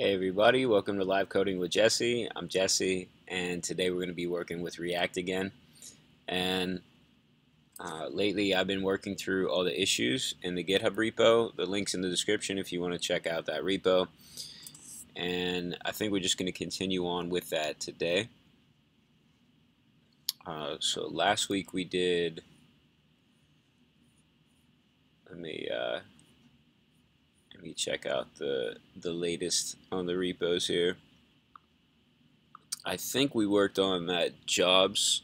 Hey everybody, welcome to Live Coding with Jesse. I'm Jesse, and today we're going to be working with React again. And lately I've been working through all the issues in the GitHub repo. The link's in the description if you want to check out that repo. And I think we're just going to continue on with that today. So last week we did, let me check out the latest on the repos here. I think we worked on that jobs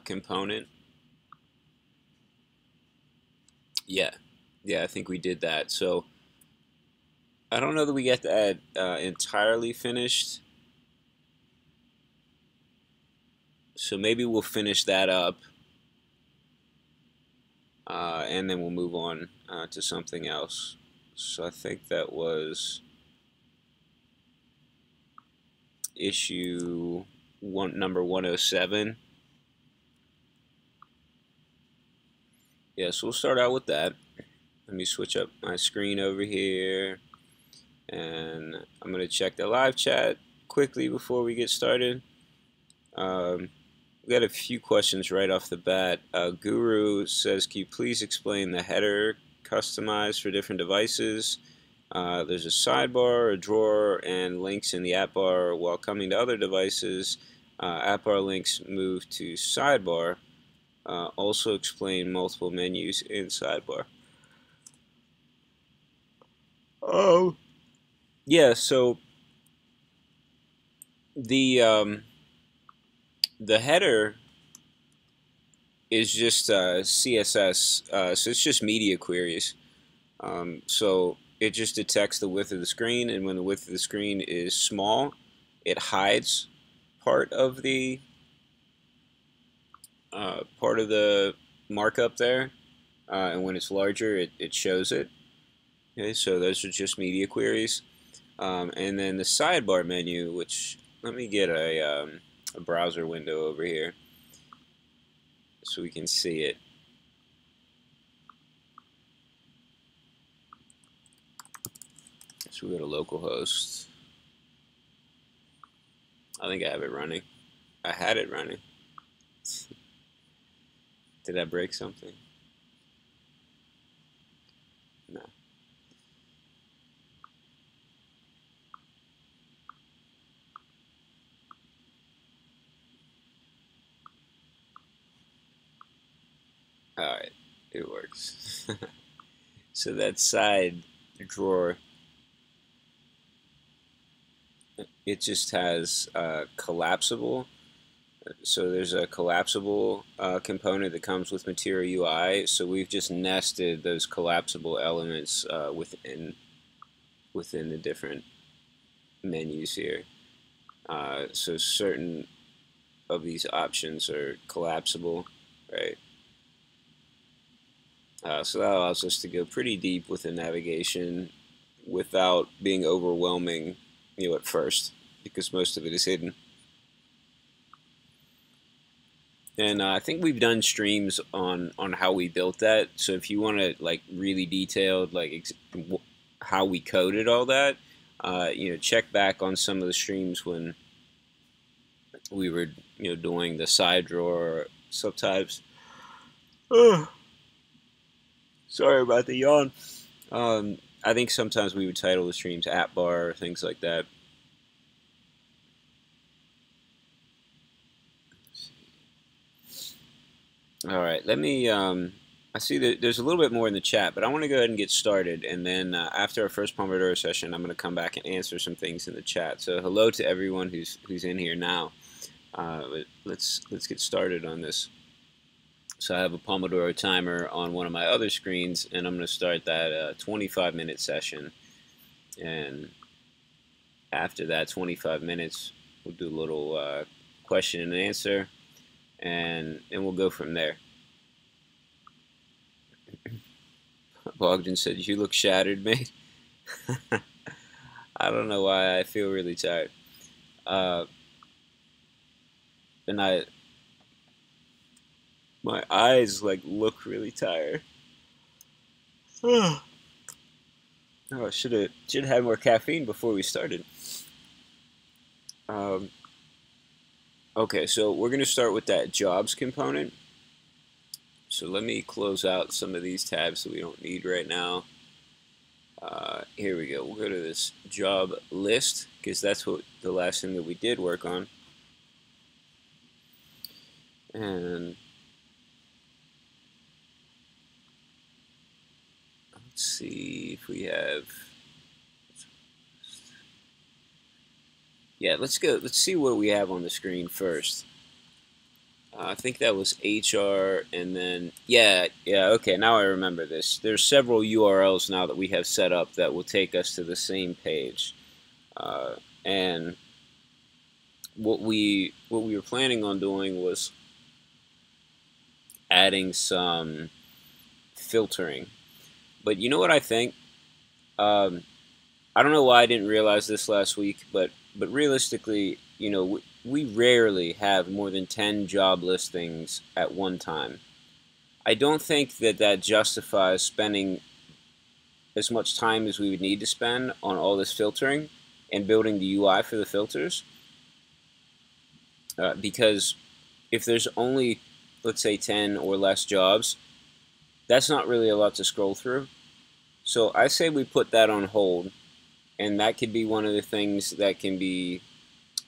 component. Yeah, I think we did that. So I don't know that we get that entirely finished. So maybe we'll finish that up, and then we'll move on to something else. So I think that was issue number 107. Yeah, so we'll start out with that. Let me switch up my screen over here, and I'm going to check the live chat quickly before we get started. We got a few questions right off the bat. Guru says, can you please explain the header customized for different devices? There's a sidebar, a drawer, and links in the app bar. While coming to other devices, app bar links move to sidebar. Also explain multiple menus in sidebar. Oh. Yeah, so the header is just CSS, so it's just media queries. So it just detects the width of the screen, and when the width of the screen is small, it hides part of the markup there, and when it's larger, it shows it. Okay, so those are just media queries, and then the sidebar menu, which let me get a browser window over here so we can see it. So we go to localhost. I think I have it running. I had it running. Did I break something? No. Alright, it works. So that side drawer, it just has collapsible. So there's a collapsible component that comes with Material UI. So we've just nested those collapsible elements within the different menus here. So certain of these options are collapsible, right? So that allows us to go pretty deep with the navigation without being overwhelming, at first, because most of it is hidden. And I think we've done streams on how we built that. So if you want to like really detailed how we coded all that, check back on some of the streams when we were doing the side drawer subtypes. Sorry about the yawn. I think sometimes we would title the streams app bar or things like that. All right, let me. I see that there's a little bit more in the chat, but I want to go ahead and get started. And then after our first Pomodoro session, I'm going to come back and answer some things in the chat. So hello to everyone who's in here now. Let's get started on this. So I have a Pomodoro timer on one of my other screens, and I'm going to start that 25-minute session. And after that 25 minutes, we'll do a little question and answer, and we'll go from there. Bogdan said, "You look shattered, mate." I don't know why I feel really tired. And my eyes like look really tired. Oh, I should have had more caffeine before we started. Um, okay, so we're going to start with that jobs component. So let me close out some of these tabs that we don't need right now. Here we go. We'll go to this job list because that's what the last thing that we did work on. And let's see if we have. Yeah, let's go. Let's see what we have on the screen first. I think that was HR, and then yeah, okay. Now I remember this. There's several URLs now that we have set up that will take us to the same page, and what we were planning on doing was adding some filtering. But you know what I think? I don't know why I didn't realize this last week, but realistically, you know, we rarely have more than 10 job listings at one time. I don't think that that justifies spending as much time as we would need to spend on all this filtering and building the UI for the filters, because if there's only, let's say, 10 or less jobs, that's not really a lot to scroll through. So I say we put that on hold, and that could be one of the things that can be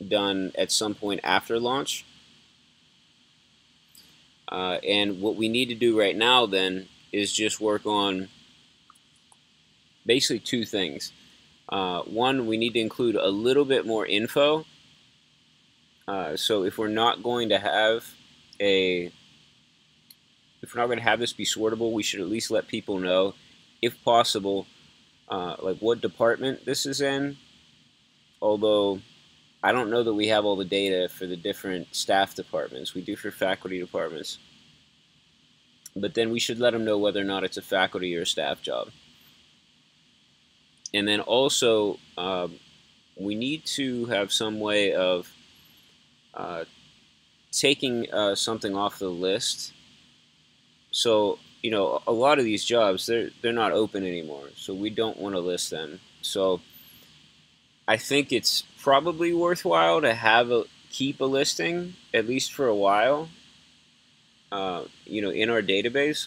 done at some point after launch. And what we need to do right now then is just work on basically two things. One, we need to include a little bit more info. So if we're not going to have this be sortable, we should at least let people know, if possible, like what department this is in. Although I don't know that we have all the data for the different staff departments. We do for faculty departments. But then we should let them know whether or not it's a faculty or a staff job. And then also, we need to have some way of taking something off the list. So, you know, a lot of these jobs, they're not open anymore. So we don't want to list them. So I think it's probably worthwhile to keep a listing, at least for a while, you know, in our database,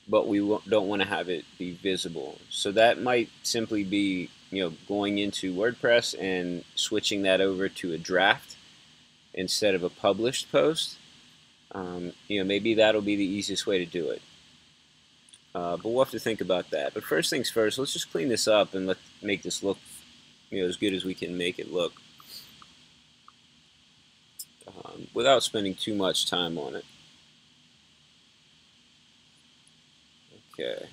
but we don't want to have it be visible. So that might simply be, you know, going into WordPress and switching that over to a draft instead of a published post. You know, maybe that'll be the easiest way to do it. But we'll have to think about that. But first things first, let's just clean this up and let's make this look, you know, as good as we can make it look, without spending too much time on it. Okay.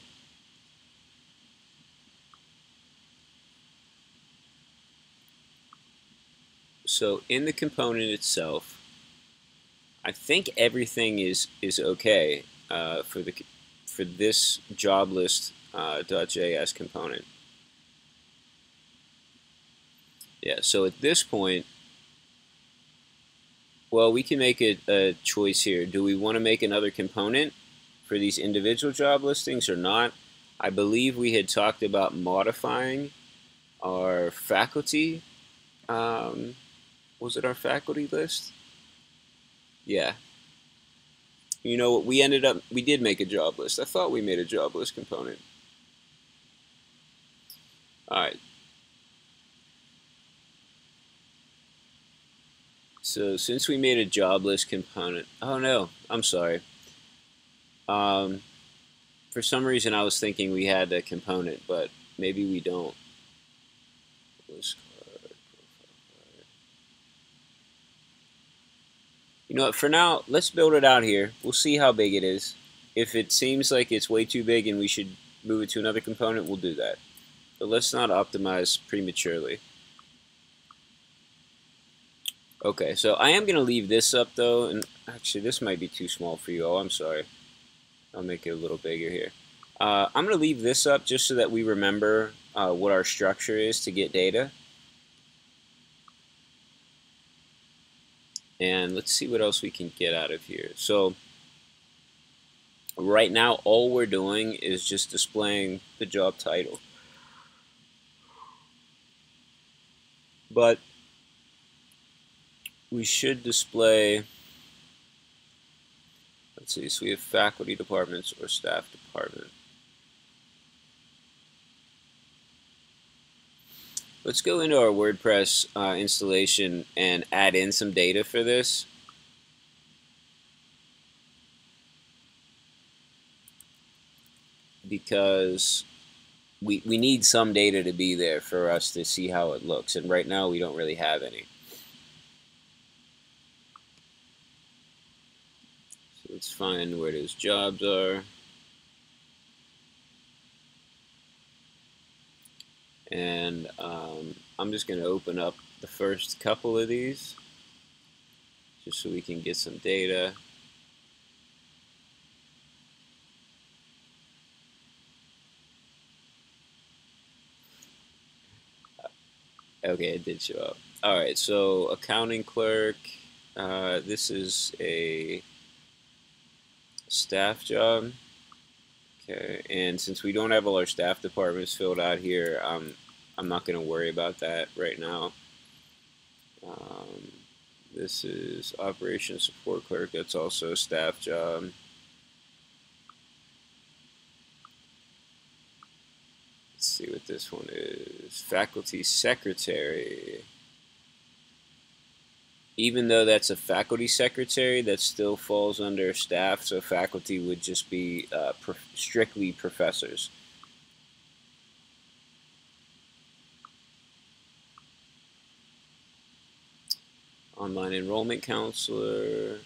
So in the component itself, I think everything is okay for this job list .js component. Yeah. So at this point, well, we can make a choice here. Do we want to make another component for these individual job listings or not? I believe we had talked about modifying our faculty. Was it our faculty list? Yeah. You know what? We did make a job list. I thought we made a job list component. All right. So since we made a job list component, oh no, I'm sorry. For some reason I was thinking we had a component, but maybe we don't. You know what, for now, let's build it out here. We'll see how big it is. If it seems like it's way too big and we should move it to another component, we'll do that. But let's not optimize prematurely. Okay, so I am going to leave this up though, and actually this might be too small for you all. I'm sorry. I'll make it a little bigger here. I'm going to leave this up just so that we remember what our structure is to get data. And let's see what else we can get out of here. So Right now, all we're doing is just displaying the job title. But we should display, let's see, so we have faculty departments or staff department. Let's go into our WordPress installation and add in some data for this. Because we need some data to be there for us to see how it looks, and right now we don't really have any. So let's find where those jobs are. And I'm just going to open up the first couple of these just so we can get some data. Okay, it did show up. Alright, so accounting clerk. This is a staff job. Okay, and since we don't have all our staff departments filled out here, I'm not going to worry about that right now. This is operations support clerk. That's also a staff job. Let's see what this one is. Faculty secretary. Even though that's a faculty secretary, that still falls under staff, so faculty would just be strictly professors. Online enrollment counselor.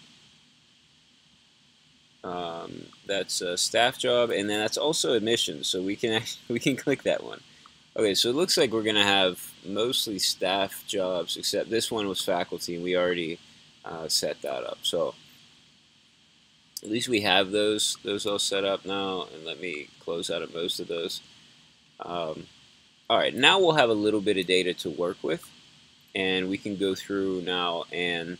That's a staff job, and then that's also admissions, so we can click that one. Okay, so it looks like we're gonna have mostly staff jobs, except this one was faculty, and we already set that up. So at least we have those all set up now, and let me close out of most of those. All right, now we'll have a little bit of data to work with, and we can go through now and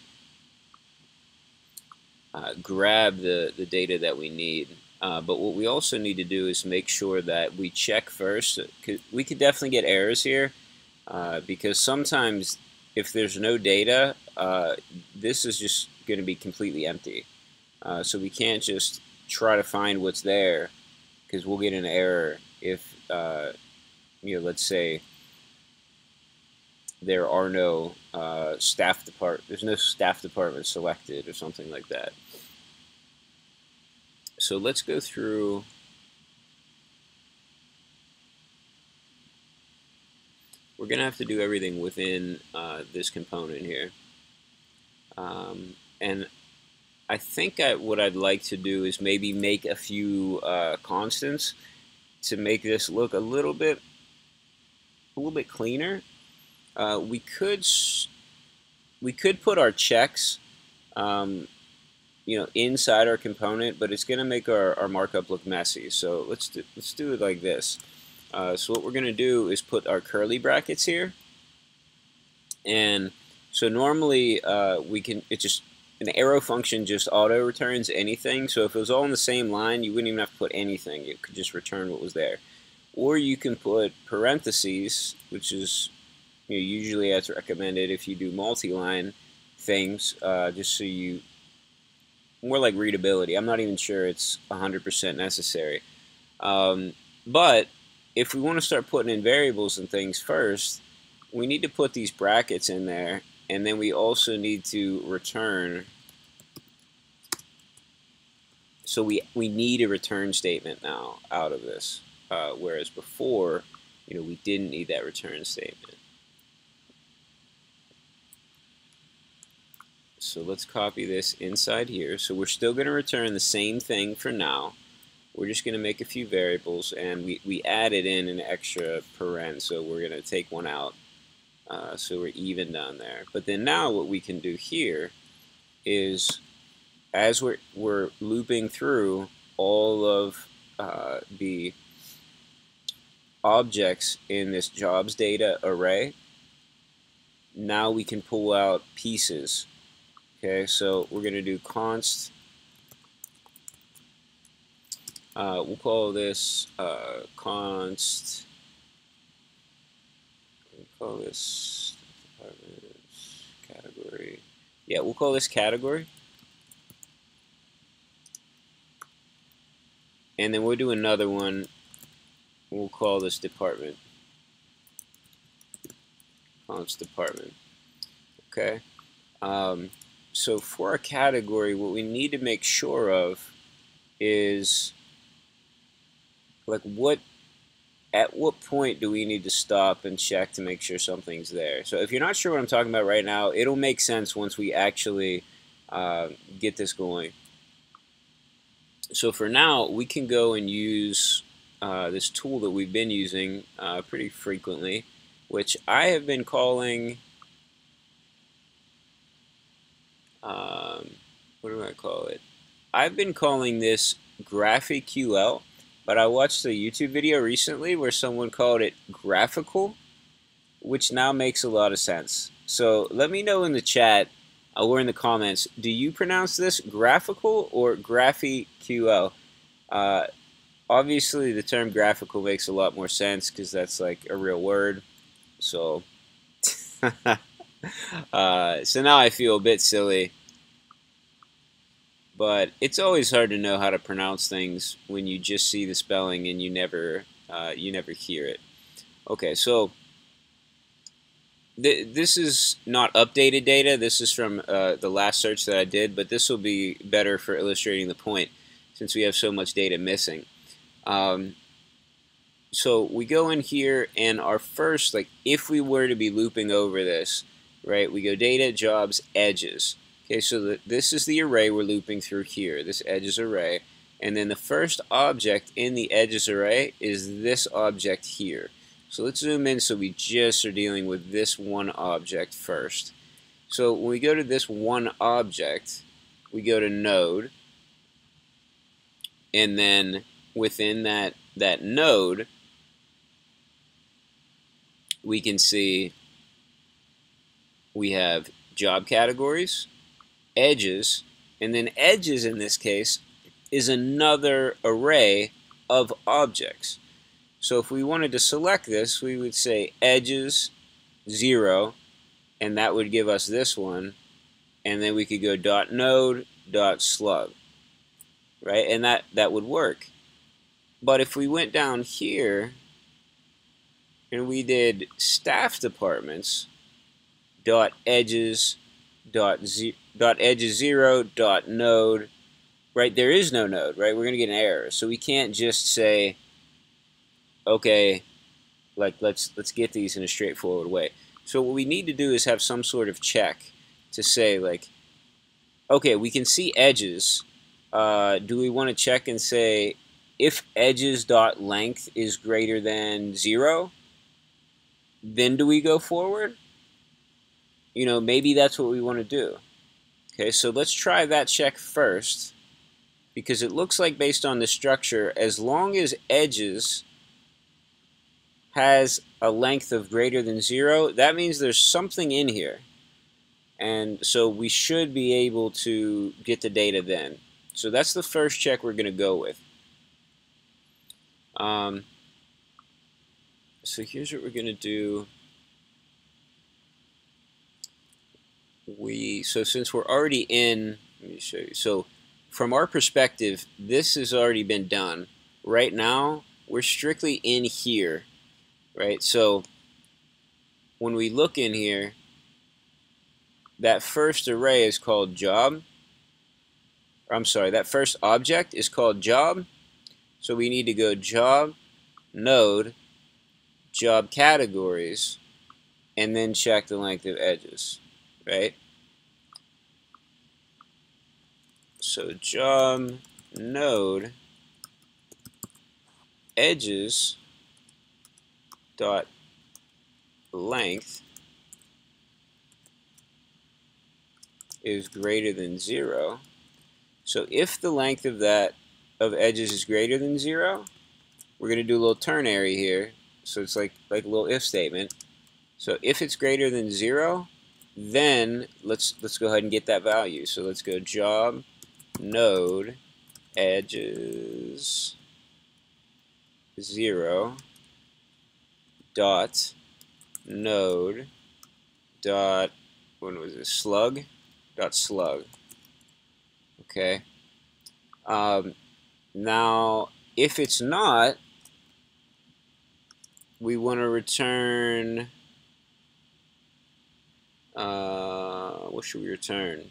grab the data that we need. But what we also need to do is make sure that we check first. We could definitely get errors here because sometimes if there's no data, this is just going to be completely empty. So we can't just try to find what's there because we'll get an error if, let's say there are no there's no staff department selected or something like that. So let's go through. We're going to have to do everything within this component here. And I think what I'd like to do is maybe make a few constants to make this look a little bit cleaner. We could put our checks inside our component, but it's going to make our markup look messy. So let's do it like this. So what we're going to do is put our curly brackets here, and so normally it's just an arrow function just auto returns anything. So if it was all in the same line, you wouldn't even have to put anything. It could just return what was there. Or you can put parentheses, which is usually that's recommended if you do multi-line things, just so you more like readability. I'm not even sure it's 100% necessary. But if we want to start putting in variables and things first, we need to put these brackets in there, and then we also need to return. So we need a return statement now out of this, whereas before, we didn't need that return statement. So let's copy this inside here. So we're still going to return the same thing for now. We're just going to make a few variables, and we added in an extra paren, so we're going to take one out. So we're even down there. But then now what we can do here is, as we're looping through all of the objects in this jobs data array, now we can pull out pieces. Okay, so we're going to do const We'll call this const. We'll call this category. Yeah, we'll call this category. And then we'll do another one. We'll call this department. Const department. Okay. So for a category, what we need to make sure of is like at what point do we need to stop and check to make sure something's there. So if you're not sure what I'm talking about right now, it'll make sense once we actually get this going. So for now, we can go and use this tool that we've been using pretty frequently, which I have been calling, what do I call it? I've been calling this GraphQL, but I watched a YouTube video recently where someone called it graphical, which now makes a lot of sense. So let me know in the chat or in the comments, do you pronounce this graphical or GraphQL? Obviously, the term graphical makes a lot more sense because that's like a real word. So, so now I feel a bit silly. But it's always hard to know how to pronounce things when you just see the spelling and you never hear it. Okay, so this is not updated data. This is from the last search that I did, but this will be better for illustrating the point since we have so much data missing. So we go in here, and our first, like, if we were to be looping over this, right, we go data, jobs, edges. Okay, so this is the array we're looping through here, this edges array. And then the first object in the edges array is this object here. So let's zoom in so we just are dealing with this one object first. So when we go to this one object, we go to node. And then within that node, we can see we have job categories, edges, and then edges in this case is another array of objects. So if we wanted to select this, we would say edges 0, and that would give us this one, and then we could go .node .slug, right? And that would work. But if we went down here and we did staff departments .edges 0 .node, right? There is no node, right? We're going to get an error. So we can't just say, okay, like let's get these in a straightforward way. So what we need to do is have some sort of check to say, like, okay, we can see edges. Do we want to check and say if edges.length is greater than 0, then do we go forward? You know, maybe that's what we want to do. Okay, so let's try that check first, because it looks like based on the structure, as long as edges has a length of greater than 0, that means there's something in here. And so we should be able to get the data then. So that's the first check we're going to go with. So here's what we're going to do. So since we're already in, let me show you. So from our perspective, this has already been done. Right now, we're strictly in here, right? So when we look in here, that first array is called job. I'm sorry, that first object is called job. So we need to go job, node, job categories, and then check the length of edges, right? So job, node, edges, dot length is greater than 0. So if the length of edges is greater than 0, we're going to do a little ternary here. So it's like a little if statement. So if it's greater than 0, then let's go ahead and get that value. So let's go job, node, edges, 0 dot node dot, what was it, slug dot slug. Okay. Now, if it's not, we want to return, what should we return?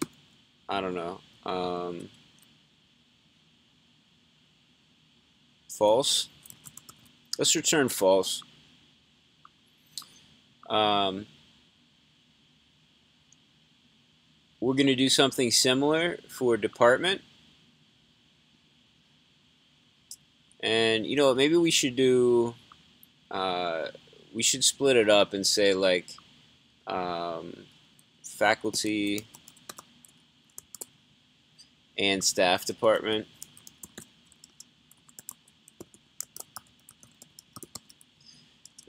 I don't know. False. Let's return false. We're going to do something similar for department. And you know, maybe we should do, we should split it up and say like faculty and staff department.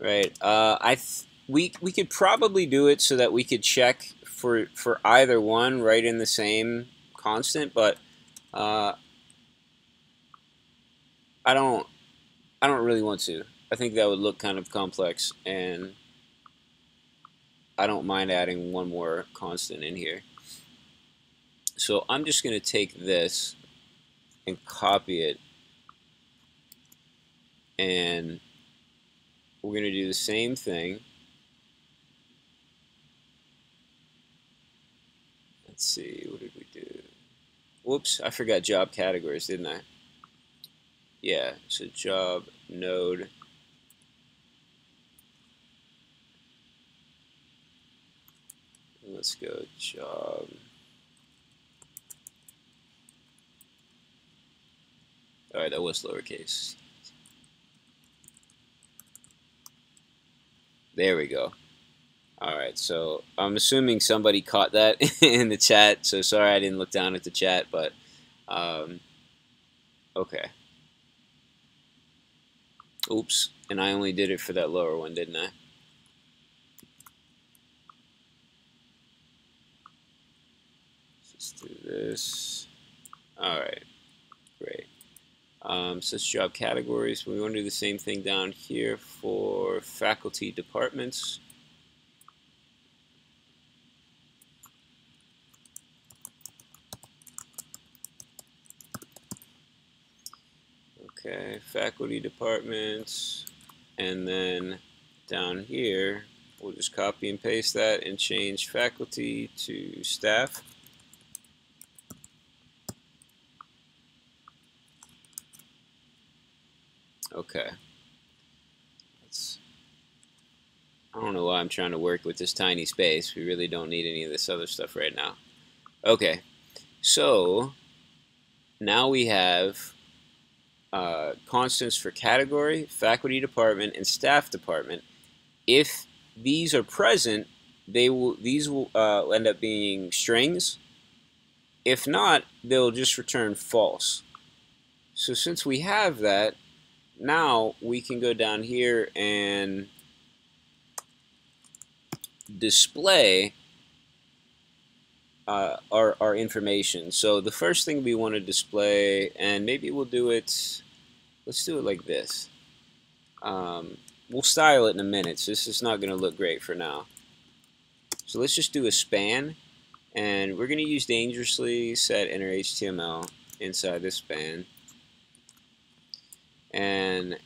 Right. We could probably do it so that we could check for either one right in the same constant, but I don't really want to. I think that would look kind of complex, and I don't mind adding one more constant in here. So I'm just going to take this and copy it, and we're going to do the same thing. Let's see, what did we do? Whoops, I forgot job categories, didn't I? Yeah, so job node. Let's go job. All right, that was lowercase. There we go. All right, so I'm assuming somebody caught that in the chat, so sorry I didn't look down at the chat, but okay. Oops, and I only did it for that lower one, didn't I? Let's do this. All right, great. So it's job categories. We want to do the same thing down here for faculty departments. Okay, faculty departments, and then down here we'll just copy and paste that and change faculty to staff. Okay. I don't know why I'm trying to work with this tiny space. We really don't need any of this other stuff right now. Okay, so now we have constants for category, faculty department, and staff department. If these are present, these will end up being strings. If not, they'll just return false. So since we have that, now we can go down here and display our information. So the first thing we want to display, and maybe we'll do it, let's do it like this. We'll style it in a minute, so this is not going to look great for now. So let's just do a span, and we're going to use dangerously set inner HTML inside this span. And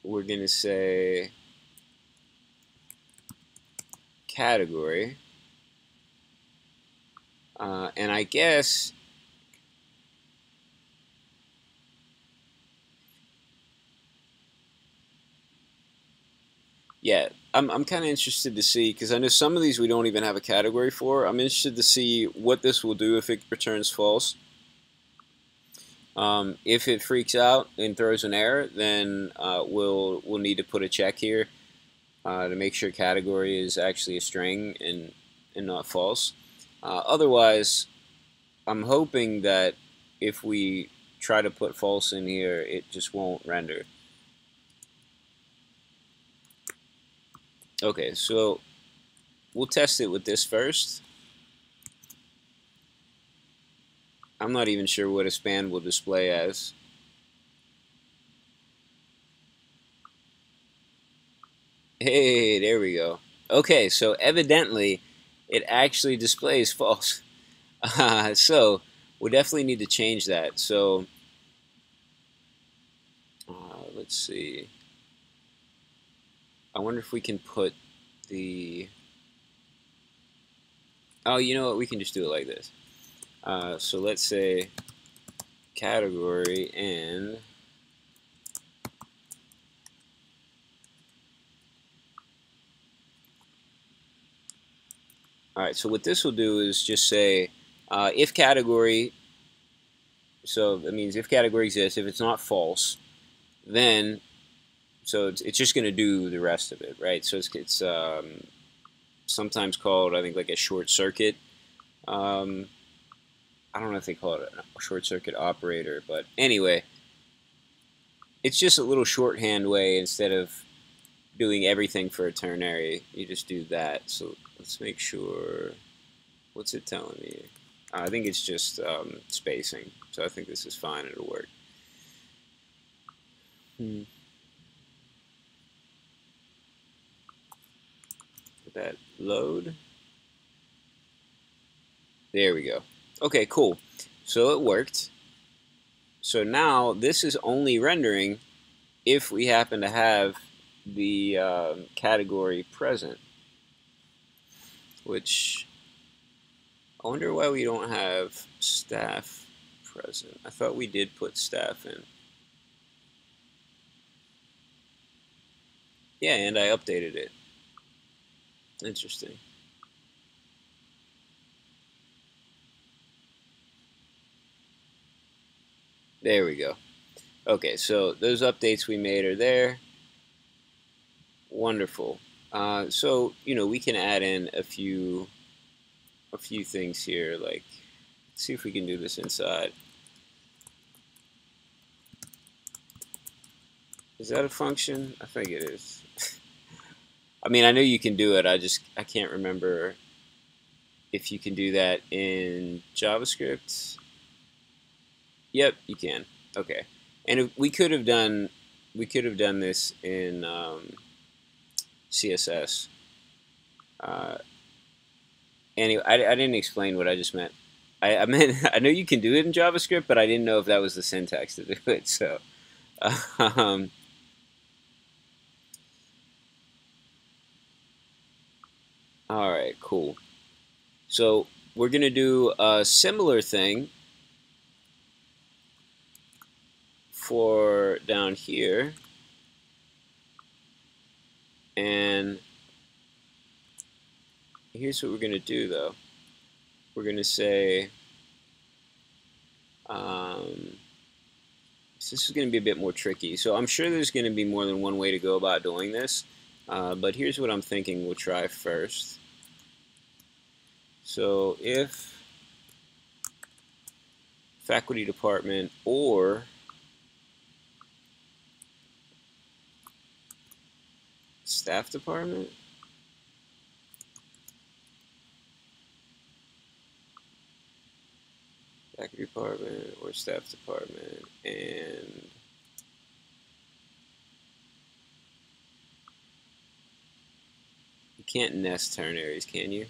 we're going to say category. And I guess yeah, I'm kind of interested to see, because I know some of these we don't even have a category for. I'm interested to see what this will do if it returns false. If it freaks out and throws an error, then we'll need to put a check here to make sure category is actually a string and not false. Otherwise, I'm hoping that if we try to put false in here, it just won't render. Okay, so we'll test it with this first. I'm not even sure what a span will display as. Hey, there we go. Okay, so evidently it actually displays false. So we'll definitely need to change that. So let's see. I wonder if we can put the... Oh, you know what? We can just do it like this. So let's say category and... Alright, so what this will do is just say if category, so that means if category exists, if it's not false, then, so it's just going to do the rest of it, right? So it's sometimes called, I think, like a short circuit. I don't know if they call it a short circuit operator, but anyway, it's just a little shorthand way. Instead of doing everything for a ternary, you just do that. So let's make sure, what's it telling me? I think it's just spacing, so I think this is fine, it'll work. Did that load? There we go. Okay, cool. So it worked. So now this is only rendering if we happen to have the category present, which I wonder why we don't have staff present. I thought we did put staff in. Yeah, and I updated it. Interesting. There we go. Okay, so those updates we made are there. Wonderful. So we can add in a few things here. Like, let's see if we can do this inside. Is that a function? I think it is. I mean, I know you can do it. I can't remember if you can do that in JavaScript. Yep, you can. Okay, and if we could have done this in CSS. Anyway, I didn't explain what I just meant. I meant I know you can do it in JavaScript, but I didn't know if that was the syntax to do it. So, um, all right, cool. So we're gonna do a similar thing for down here, and here's what we're gonna do though. We're gonna say so this is going to be a bit more tricky. So I'm sure there's going to be more than one way to go about doing this, but here's what I'm thinking we'll try first. So if faculty department or staff department, faculty department or staff department, and you can't nest ternaries, can you?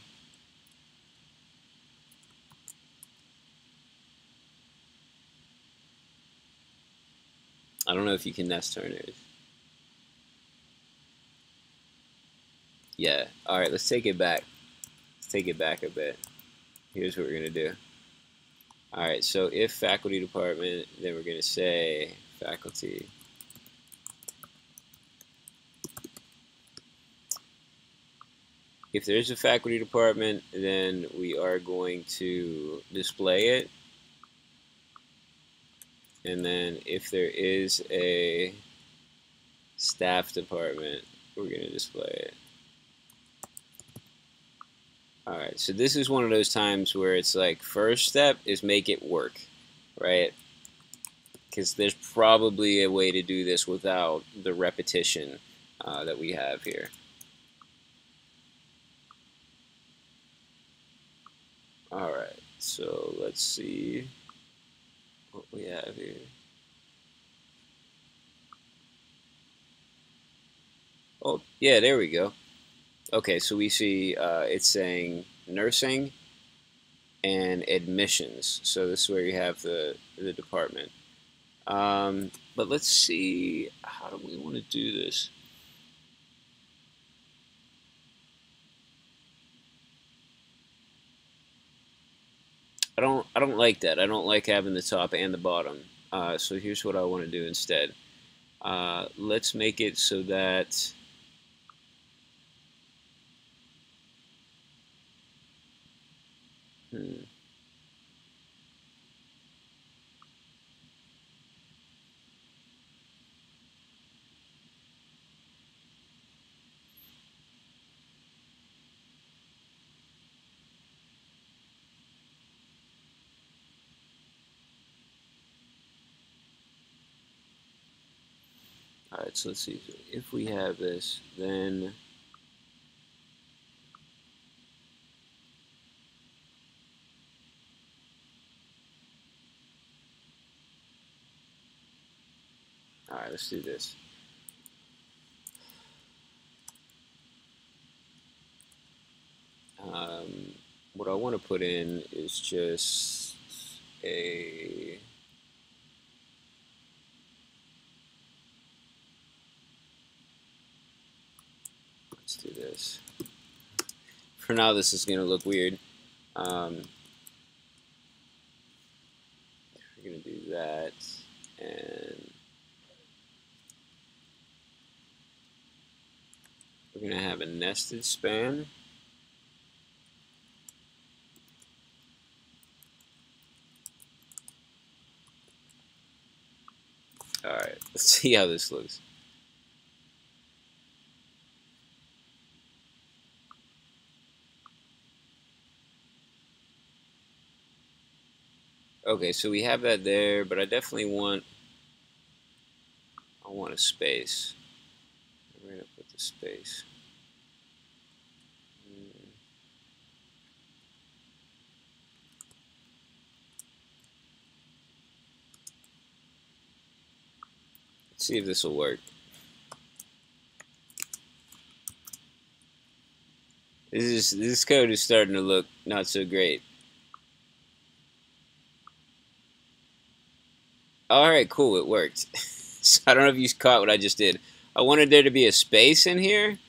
I don't know if you can nest ternaries. Yeah. All right, let's take it back. Let's take it back a bit. Here's what we're going to do. All right, so if faculty department, then we're going to say faculty. If there's a faculty department, then we are going to display it. And then if there is a staff department, we're going to display it. Alright, so this is one of those times where it's like, first step is make it work, right? Because there's probably a way to do this without the repetition that we have here. Alright, so let's see what we have here. Oh, yeah, there we go. Okay, so we see it's saying nursing and admissions. So this is where you have the department. But let's see, how do we want to do this? I don't like that. I don't like having the top and the bottom. So here's what I want to do instead. Let's make it so that hmm, all right, so let's see. If we have this, then all right, let's do this. What I want to put in is just a let's do this. For now, this is going to look weird. We're going to do that, and we're going to have a nested span. All right, let's see how this looks. Okay, so we have that there, but I definitely want a space. We're going to put the space. Let's see if this will work. This code is starting to look not so great. All right, cool, it worked. So I don't know if you caught what I just did. I wanted there to be a space in here,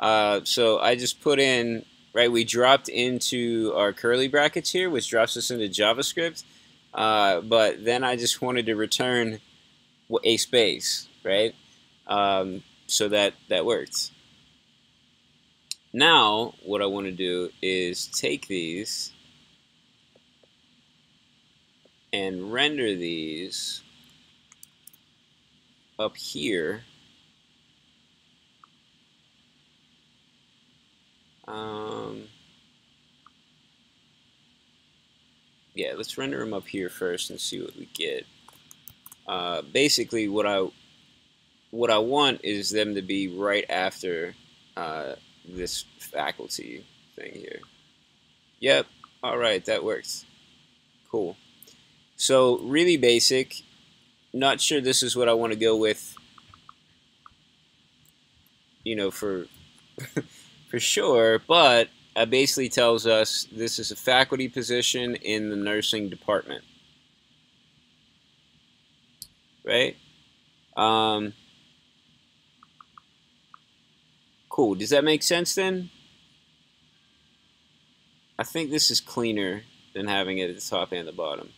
so I just put in, right, we dropped into our curly brackets here, which drops us into JavaScript, but then I just wanted to return a space, right? So that worked. Now, what I want to do is take these and render these up here. Yeah, let's render them up here first and see what we get. Basically, what I want is them to be right after this faculty thing here. Yep. All right, that works. Cool. So really basic. Not sure this is what I want to go with. You know, for for sure, but it basically tells us this is a faculty position in the nursing department, right? Cool. Does that make sense then? I think this is cleaner than having it at the top and the bottom.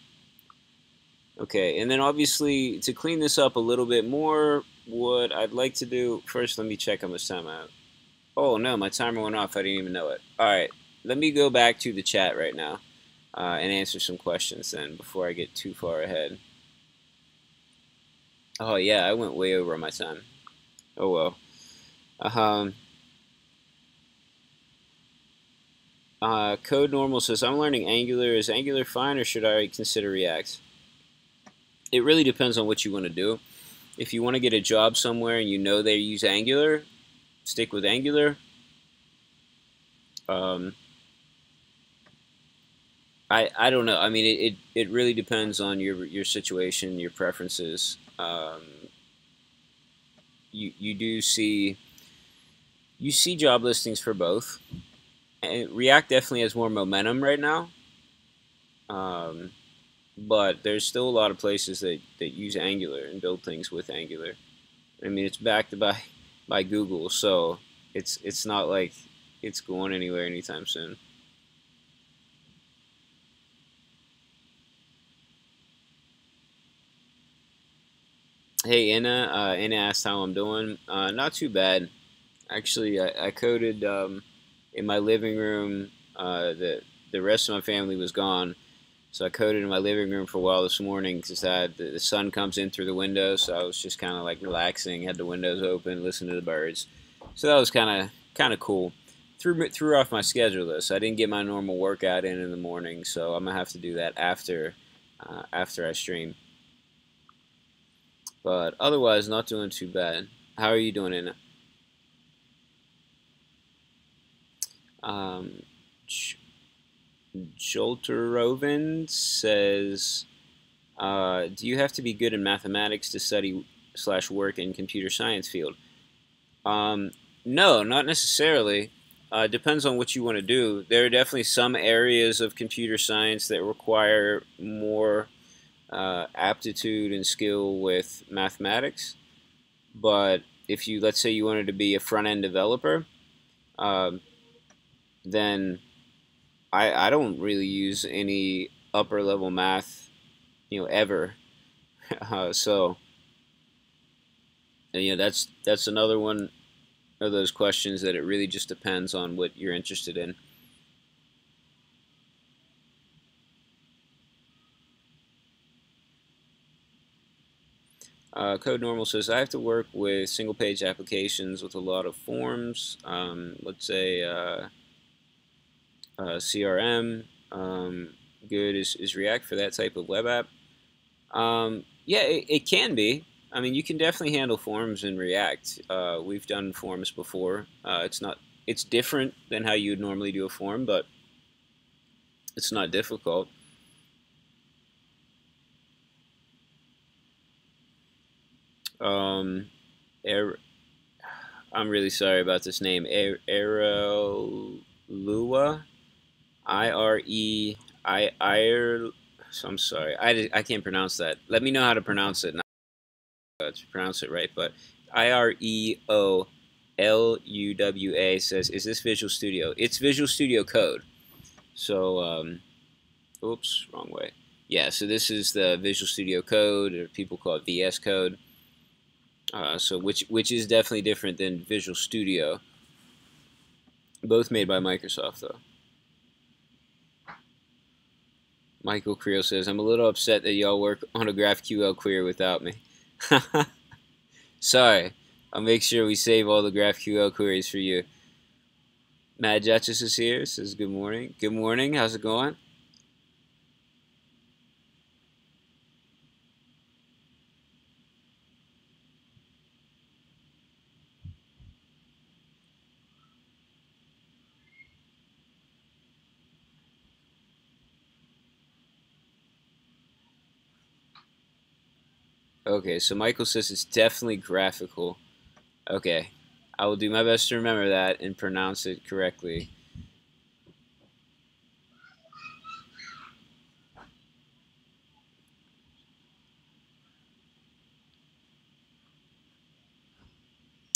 Okay, and then obviously to clean this up a little bit more, what I'd like to do, first let me check how much time I have. Oh no, my timer went off, I didn't even know it. Alright, let me go back to the chat right now and answer some questions then before I get too far ahead. Oh yeah, I went way over my time. Oh well. Code Normal says, I'm learning Angular. Is Angular fine or should I consider React? It really depends on what you want to do. If you want to get a job somewhere and you know they use Angular, stick with Angular. I don't know. I mean, it really depends on your situation, your preferences. You do see You see job listings for both. And React definitely has more momentum right now, um, but there's still a lot of places that use Angular and build things with Angular. I mean, it's backed by Google, so it's not like it's going anywhere anytime soon. Hey, Anna asked how I'm doing. Not too bad. Actually, I coded in my living room. The rest of my family was gone, so I coded in my living room for a while this morning because the sun comes in through the window. So I was just kind of like relaxing, had the windows open, listening to the birds. So that was kind of cool. Threw off my schedule though, so I didn't get my normal workout in the morning. So I'm gonna have to do that after I stream. But otherwise, not doing too bad. How are you doing in it? Um, Jolteroven says, "Do you have to be good in mathematics to study/work in computer science field?" Um, no, not necessarily. Depends on what you want to do. There are definitely some areas of computer science that require more aptitude and skill with mathematics. But if you, let's say, you wanted to be a front end developer, um, then I don't really use any upper level math, ever. So, that's another one of those questions that it really just depends on what you're interested in. Code Normal says I have to work with single page applications with a lot of forms. Let's say CRM. Good is React for that type of web app. Yeah, it can be. I mean, you can definitely handle forms in React. We've done forms before. It's different than how you would normally do a form, but it's not difficult. Um, er, I'm really sorry about this name. Irelua, Ire. I'm sorry. I can't pronounce that. Let me know how to pronounce it. To pronounce it right, but IREOLUWA says, "Is this Visual Studio?" It's Visual Studio Code. So, oops, wrong way. Yeah, so this is the Visual Studio Code, or people call it VS Code. So which is definitely different than Visual Studio. Both made by Microsoft, though. Michael Creel says, "I'm a little upset that y'all work on a GraphQL query without me." Sorry. I'll make sure we save all the GraphQL queries for you. Mad Duchess is here. Says good morning. Good morning. How's it going? Okay, so Michael says it's definitely graphical. Okay, I will do my best to remember that and pronounce it correctly.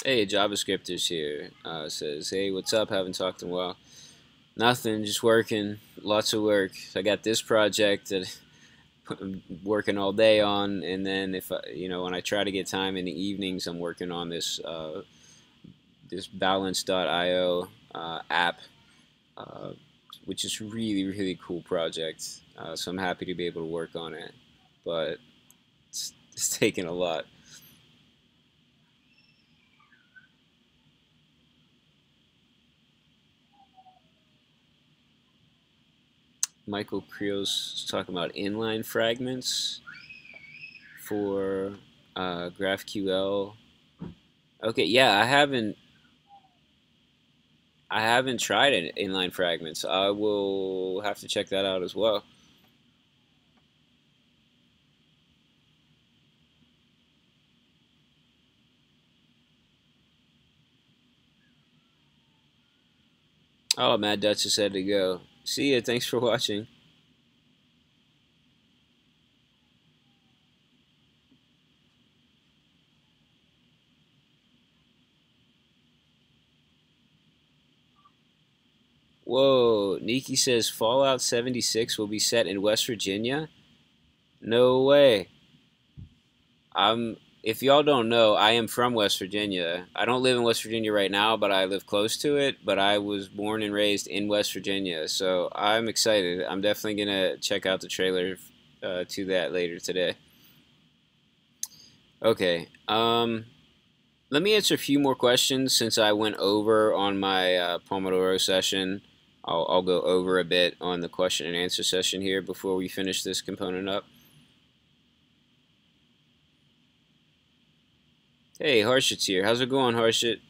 Hey, JavaScripters here. Says, hey, what's up? Haven't talked in a while. Nothing, just working. Lots of work. I got this project that I'm working all day on, and then when I try to get time in the evenings, I'm working on this balance.io app, uh, which is really, really cool project. So I'm happy to be able to work on it, but it's taken a lot. Michael Creel's talking about inline fragments for GraphQL. Okay, yeah, I haven't tried inline fragments. I will have to check that out as well. Oh, Mad Dutch has had to go. See ya. Thanks for watching. Whoa, Nikki says Fallout 76 will be set in West Virginia? No way. If y'all don't know, I am from West Virginia. I don't live in West Virginia right now, but I live close to it, but I was born and raised in West Virginia, so I'm excited. I'm definitely going to check out the trailer to that later today. Okay, let me answer a few more questions since I went over on my Pomodoro session. I'll go over a bit on the question and answer session here before we finish this component up. Hey, Harshit's here. How's it going, Harshit?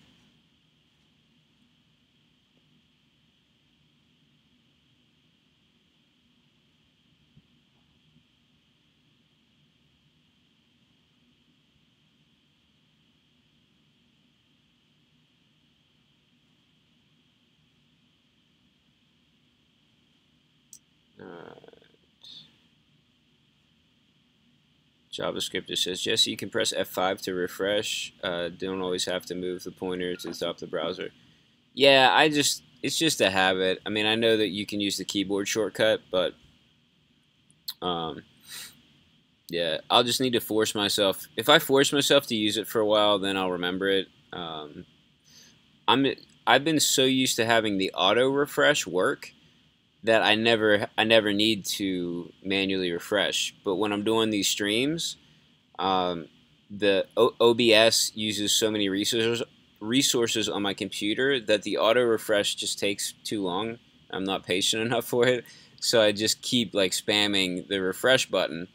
JavaScript says, Jesse, you can press F5 to refresh. Don't always have to move the pointer to the top of the browser. Yeah, it's just a habit. I mean, I know that you can use the keyboard shortcut, but yeah, I'll just need to force myself. If I force myself to use it for a while, then I'll remember it. I've been so used to having the auto refresh work that I never need to manually refresh. But when I'm doing these streams, the OBS uses so many resources on my computer that the auto refresh just takes too long. I'm not patient enough for it, so I just keep like spamming the refresh button.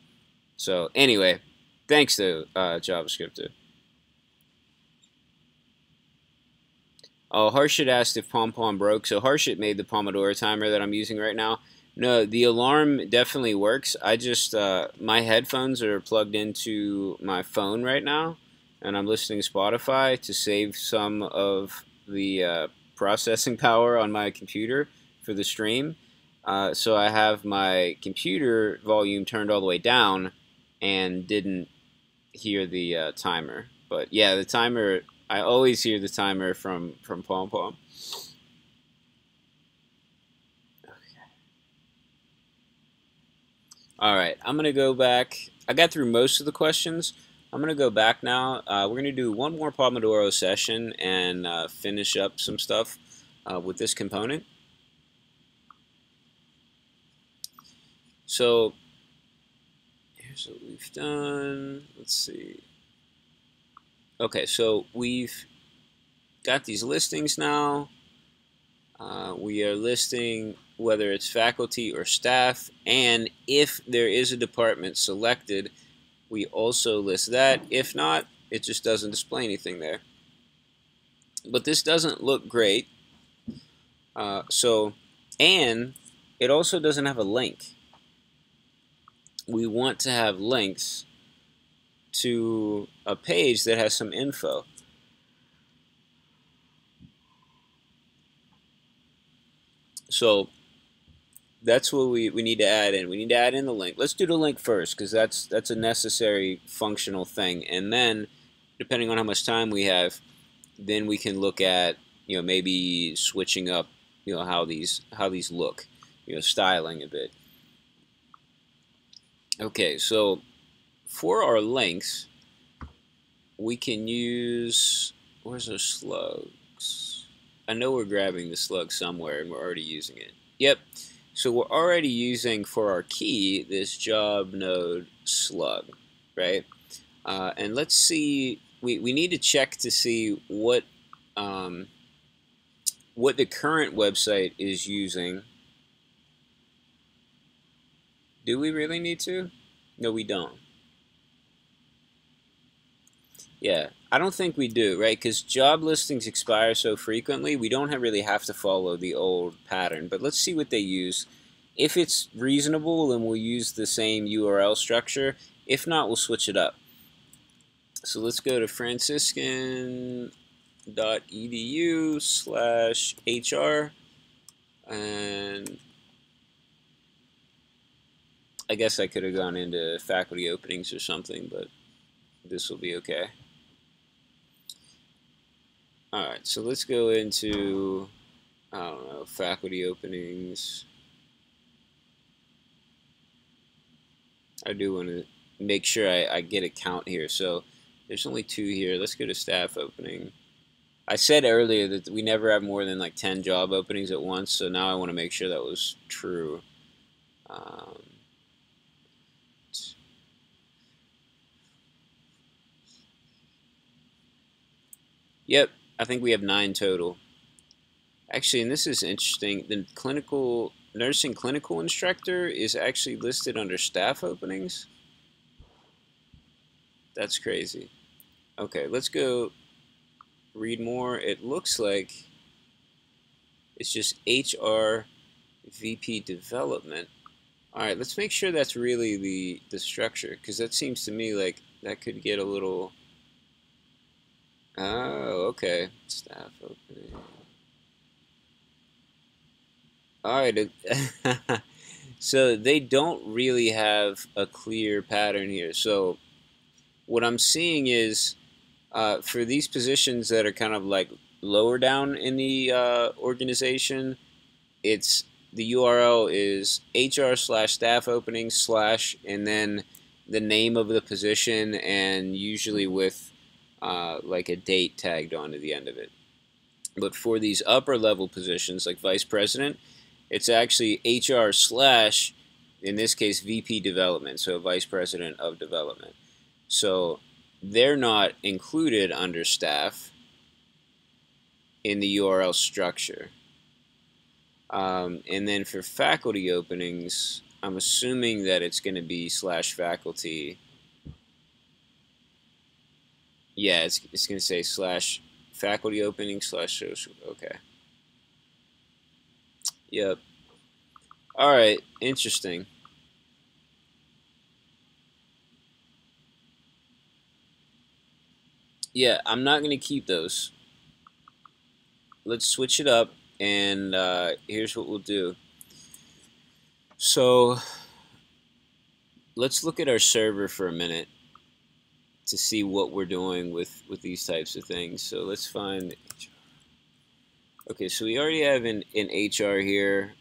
So anyway, thanks to JavaScript. Oh, Harshit asked if PomPom broke. So Harshit made the Pomodoro timer that I'm using right now. No, the alarm definitely works. I just, my headphones are plugged into my phone right now, and I'm listening to Spotify to save some of the processing power on my computer for the stream. So I have my computer volume turned all the way down and didn't hear the timer. But yeah, the timer, I always hear the timer from PomPom. All right, I'm going to go back. I got through most of the questions. I'm going to go back now. We're going to do one more Pomodoro session and finish up some stuff with this component. So here's what we've done. Let's see. Okay, so we've got these listings now. We are listing whether it's faculty or staff, and if there is a department selected, we also list that. If not, it just doesn't display anything there. But this doesn't look great. And it also doesn't have a link. We want to have links to a page that has some info. So that's what we need to add in. We need to add in the link. Let's do the link first because that's a necessary functional thing. And then, depending on how much time we have, then we can look at maybe switching up how these look, styling a bit. Okay, so for our links, we can use, where's our slugs? I know we're grabbing the slug somewhere and we're already using it. Yep. So we're already using for our key this job node slug, right? And let's see, we need to check to see what the current website is using. Do we really need to? No, we don't. Yeah, I don't think we do, right? Because job listings expire so frequently, we don't really have to follow the old pattern. But let's see what they use. If it's reasonable, then we'll use the same URL structure. If not, we'll switch it up. So let's go to franciscan.edu/HR. And I guess I could have gone into faculty openings or something, but this will be okay. Alright, so let's go into, I don't know, faculty openings. I do want to make sure I get a count here. So there's only 2 here. Let's go to staff opening. I said earlier that we never have more than like 10 job openings at once, so now I want to make sure that was true. Yep, I think we have 9 total. Actually, and this is interesting, the nursing clinical instructor is actually listed under staff openings. That's crazy. Okay, let's go read more. It looks like it's just HR VP development. Alright, let's make sure that's really the structure, because that seems to me like that could get a little... Oh, okay. Staff opening. Alright, so they don't really have a clear pattern here. So what I'm seeing is for these positions that are kind of like lower down in the organization, it's the URL is HR/staff opening / and then the name of the position, and usually with like a date tagged onto the end of it. But for these upper level positions like vice president, it's actually HR / in this case VP development, so vice president of development. So they're not included under staff in the URL structure. And then for faculty openings, I'm assuming that it's going to be /faculty. Yeah, it's going to say /faculty opening /social. Okay. Yep. All right. Interesting. Yeah, I'm not going to keep those. Let's switch it up, and here's what we'll do. So let's look at our server for a minute to see what we're doing with these types of things. So let's find... Okay, so we already have an HR here.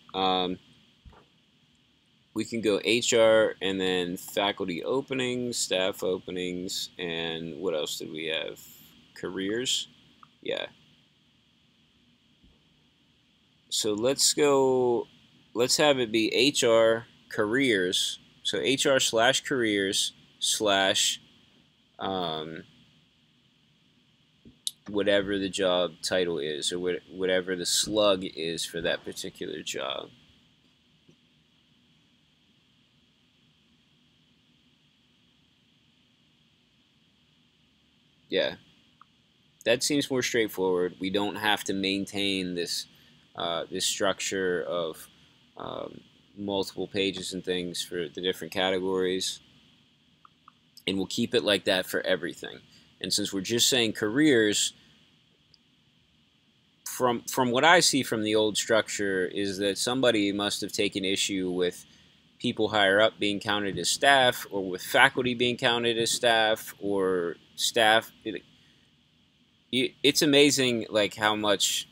We can go HR and then faculty openings, staff openings, and what else did we have? Careers? Yeah. So let's have it be HR careers. So HR /careers / whatever the job title is, or whatever the slug is for that particular job. Yeah, that seems more straightforward. We don't have to maintain this this structure of multiple pages and things for the different categories, and we'll keep it like that for everything. And since we're just saying careers, from what I see from the old structure is that somebody must have taken issue with people higher up being counted as staff, or with faculty being counted as staff, or staff. It's amazing like how much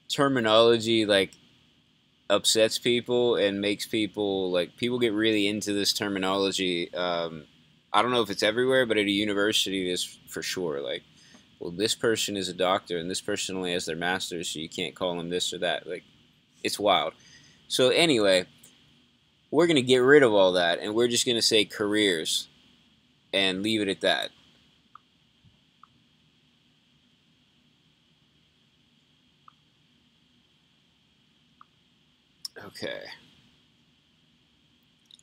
terminology like upsets people and makes people like people get really into this terminology. I don't know if it's everywhere, but at a university it is for sure. Like, well, this person is a doctor and this person only has their master's, so you can't call them this or that. Like, it's wild. So anyway, we're going to get rid of all that, and we're just going to say careers and leave it at that. Okay.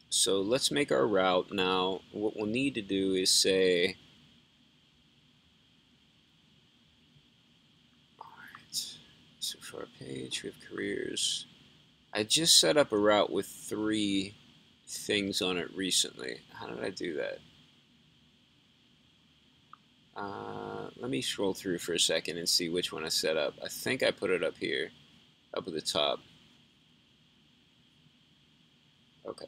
So let's make our route now. What we'll need to do is say, alright, so for our page, we have careers. I just set up a route with 3 things on it recently. How did I do that? Let me scroll through for a second and see which one I set up. I think I put it up here. up at the top. Okay.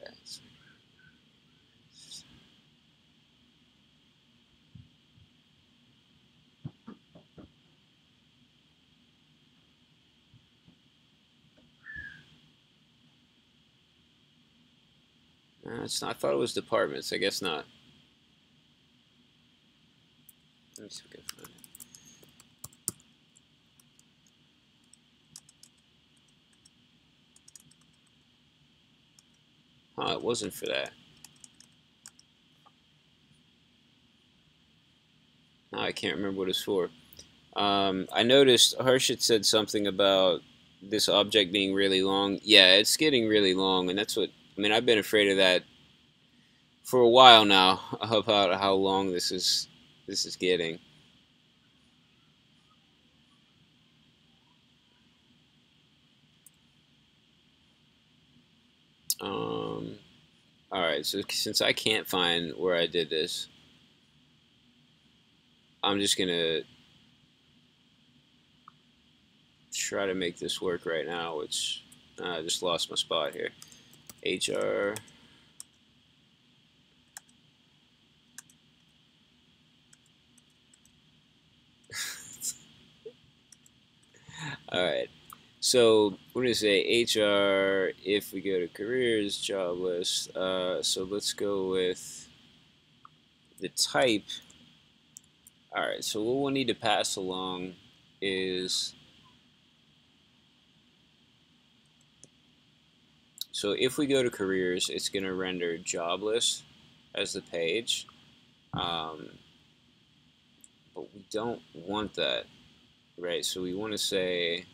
It's not, I thought it was departments. I guess not. Let me see if I can find it. It wasn't for that. No, I can't remember what it's for. I noticed Harshit said something about this object being really long. Yeah, it's getting really long, and that's what, I mean, I've been afraid of that for a while now, about how long this is getting. All right, so since I can't find where I did this, I'm just gonna try to make this work right now, which I just lost my spot here. HR. All right. So we're gonna say HR. If we go to careers, job list. So let's go with the type. All right. So what we'll need to pass along is, so if we go to careers, it's gonna render job list as the page. But we don't want that, right? So we want to say,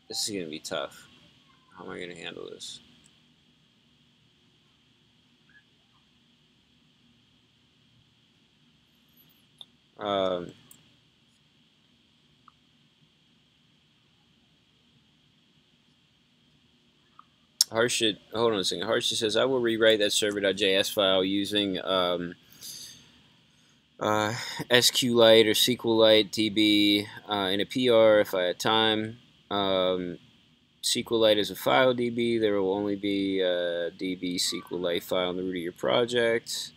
this is going to be tough. How am I going to handle this? Harshit, hold on a second. Harshit says, I will rewrite that server.js file using SQLite or SQLite DB in a PR if I had time. SQLite is a file DB. There will only be a DB SQLite file in the root of your project.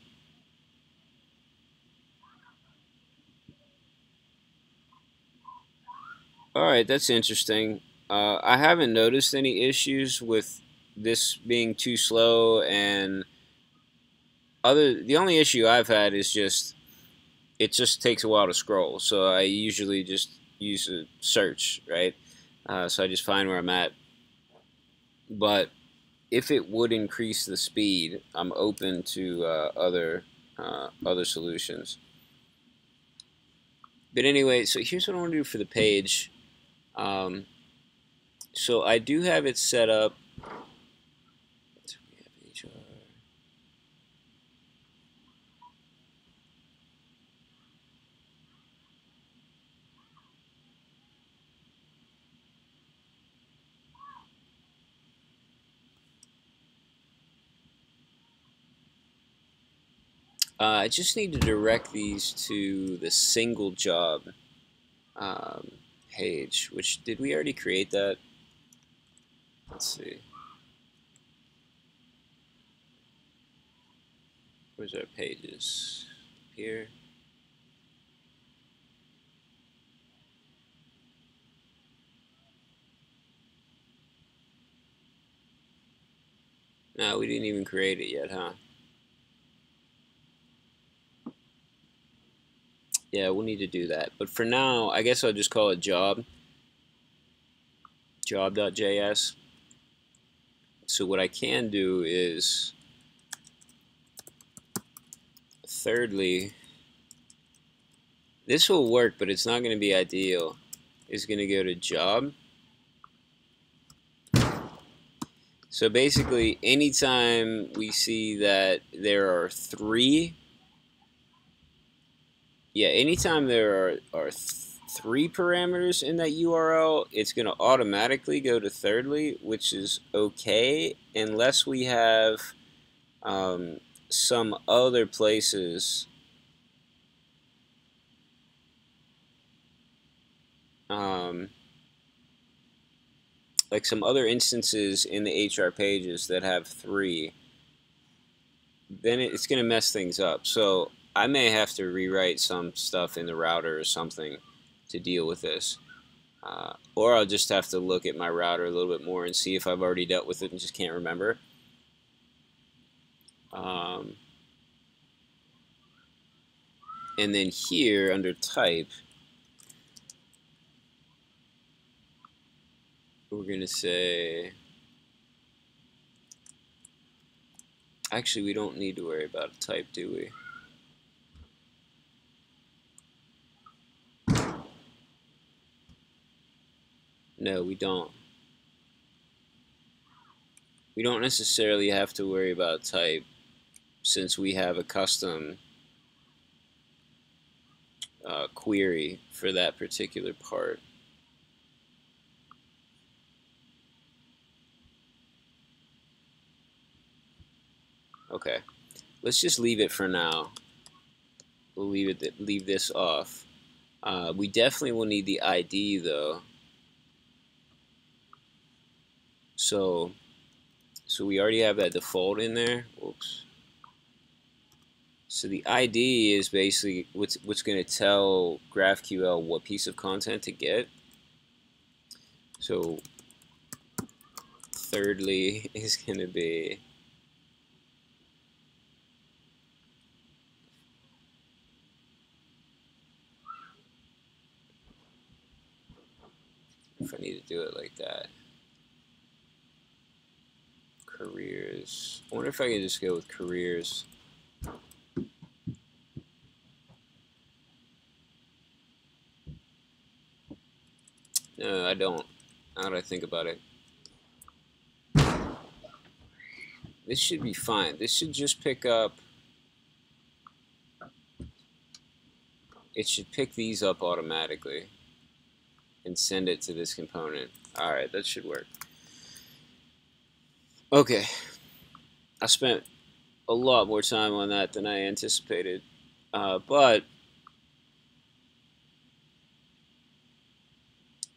Alright, that's interesting. I haven't noticed any issues with this being too slow, and the only issue I've had is just it just takes a while to scroll. So I usually just use a search, right? So I just find where I'm at. But if it would increase the speed, I'm open to other solutions. But anyway, so here's what I want to do for the page. So I do have it set up. So we have HR. I just need to direct these to the single job page, which, did we already create that? Let's see. Where's our pages? Here. No, we didn't even create it yet, huh? Yeah, we'll need to do that. But for now, I guess I'll just call it job.js. So what I can do is, thirdly, this will work, but it's not going to be ideal, is going to go to job. So basically, anytime we see that there are anytime there are three parameters in that URL, it's going to automatically go to thirdly, which is okay, unless we have Some other places, like some other instances in the HR pages that have 3, then it's going to mess things up. So I may have to rewrite some stuff in the router or something to deal with this. Or I'll just have to look at my router a little bit more and see if I've already dealt with it and just can't remember. And then here under type, we're going to say, actually we don't need to worry about a type, do we? No, we don't. We don't necessarily have to worry about type since we have a custom query for that particular part. Okay, let's just leave it for now. We'll leave this off. We definitely will need the ID though. So we already have that default in there. Whoops. So the ID is basically what's going to tell GraphQL what piece of content to get. So thirdly is going to be if I need to do it like that. Careers. I wonder if I can just go with careers. No, I don't. Now that I think about it. This should be fine. This should just pick up. It should pick these up automatically and send it to this component. Alright, that should work. Okay. I spent a lot more time on that than I anticipated. But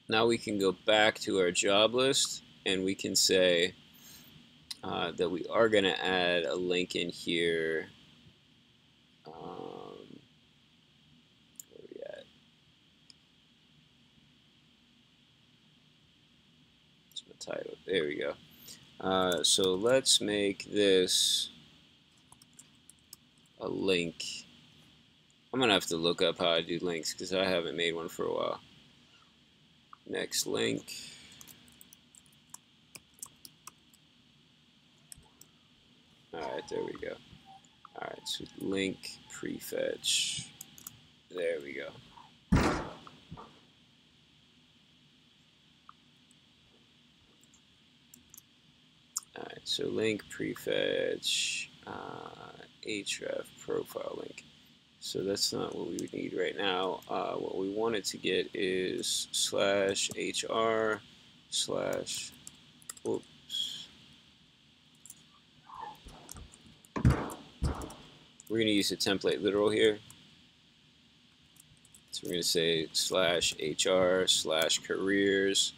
now we can go back to our job list and we can say that we are going to add a link in here. Where are we at? It's my title. There we go. So let's make this a link. I'm going to have to look up how I do links because I haven't made one for a while. Next link. Alright, there we go. Alright, so link prefetch. There we go. Alright, so link prefetch href profile link. So that's not what we would need right now. What we wanted to get is /hr/ whoops. We're going to use a template literal here. So we're going to say /hr/careers/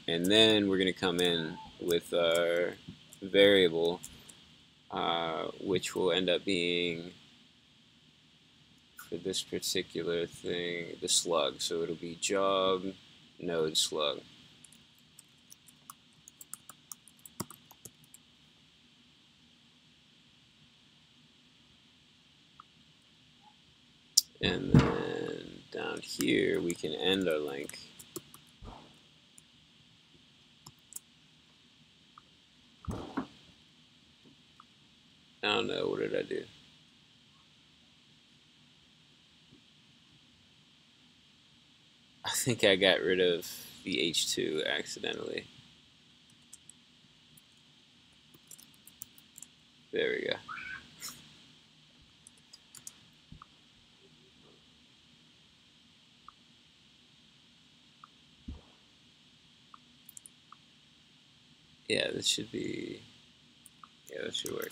and then we're going to come in with our variable, which will end up being, for this particular thing, the slug. So it'll be job node slug. And then down here we can end our link. I don't know, what did I do? I think I got rid of the H2 accidentally. There we go. Yeah, this should be, yeah, that should work.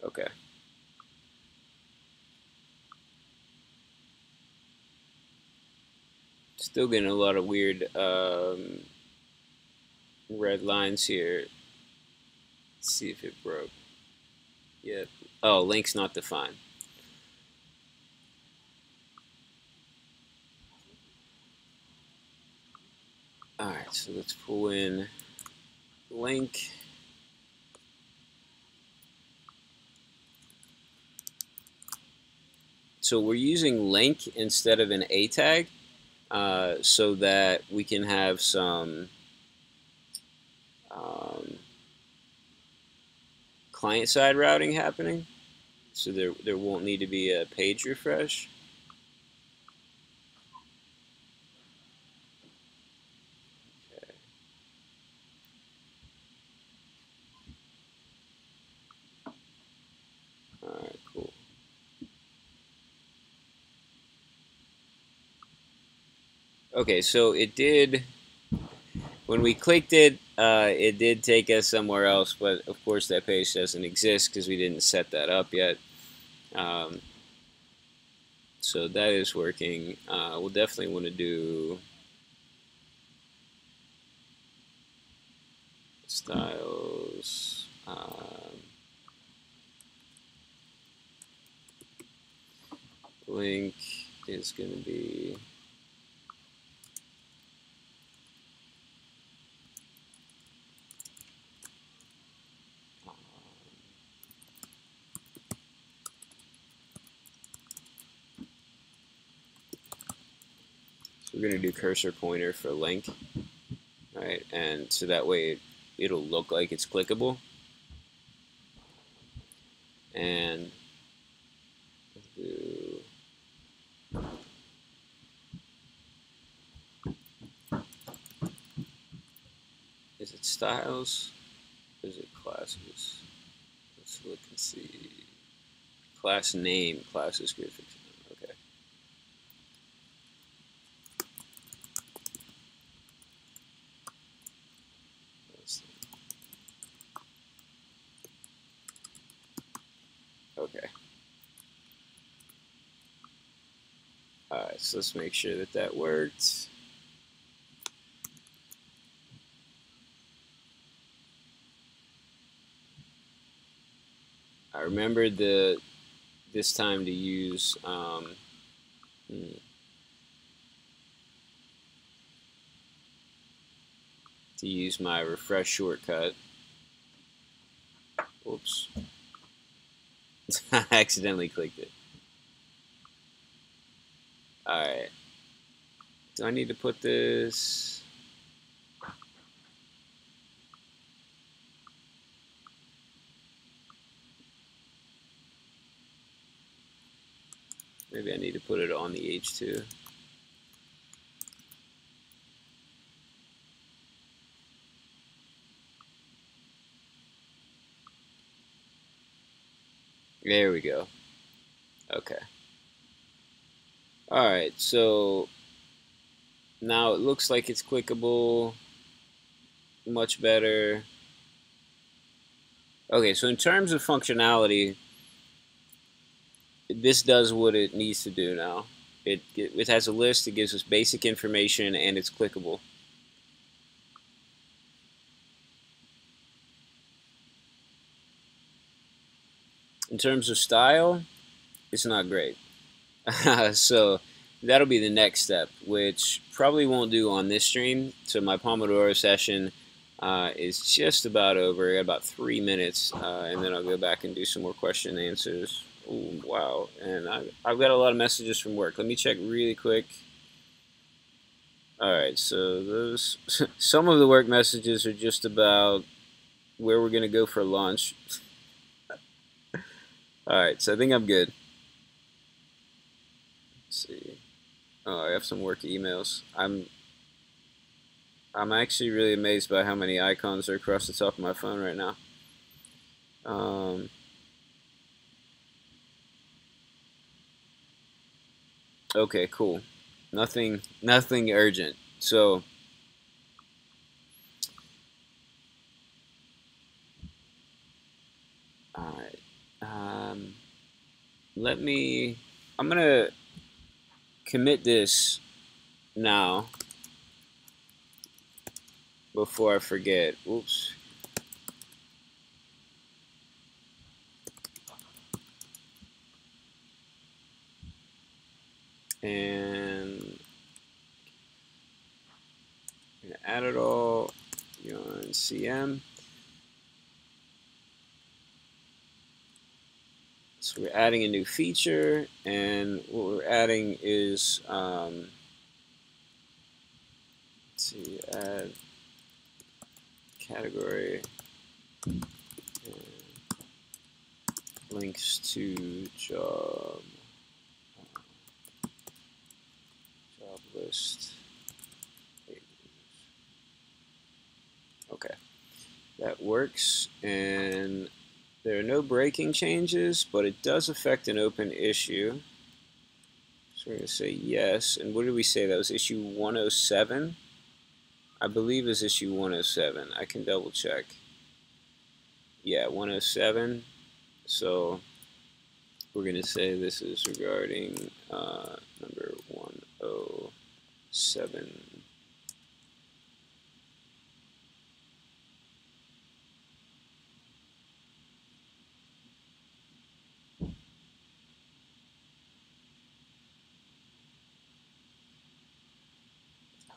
Okay. Still getting a lot of weird red lines here. Let's see if it broke. Yeah. Oh, link's not defined. Alright, so let's pull in link. So we're using link instead of an A tag so that we can have some client-side routing happening. So there won't need to be a page refresh. Okay. Alright, cool. Okay, so it did, when we clicked it, it did take us somewhere else, but of course that page doesn't exist because we didn't set that up yet. So that is working. We'll definitely want to do styles. Link is going to be so we're going to do cursor pointer for link, right? And so that way it'll look like it's clickable. And do is it styles? Or is it classes? Let's look and see. Class name, classes, graphics. Okay. Okay. Alright, so let's make sure that that worked. I remembered this time to use my refresh shortcut. Oops. I accidentally clicked it. Alright. Do I need to put this? Maybe I need to put it on the H2. There we go. Okay. Alright, so now it looks like it's clickable. Much better. Okay, so in terms of functionality, this does what it needs to do now. It has a list, it gives us basic information, and it's clickable. In terms of style, it's not great. So that'll be the next step, which probably won't do on this stream. So my Pomodoro session is just about over. I got about 3 minutes, and then I'll go back and do some more question and answers. Ooh, wow. And I've got a lot of messages from work. Let me check really quick. Alright, so those some of the work messages are just about where we're going to go for lunch. Alright, so I think I'm good. Let's see. Oh, I have some work emails. I'm actually really amazed by how many icons are across the top of my phone right now. Okay, cool. Nothing urgent. So, all right. Let me. I'm gonna commit this now before I forget. Oops. And I'm gonna add it all. On CM. So we're adding a new feature, and what we're adding is let's see, add category links to job list pages. Okay, that works, and there are no breaking changes, but it does affect an open issue. So we're going to say yes, and what did we say? That was issue 107? I believe is issue 107. I can double check. Yeah, 107. So we're going to say this is regarding number 107.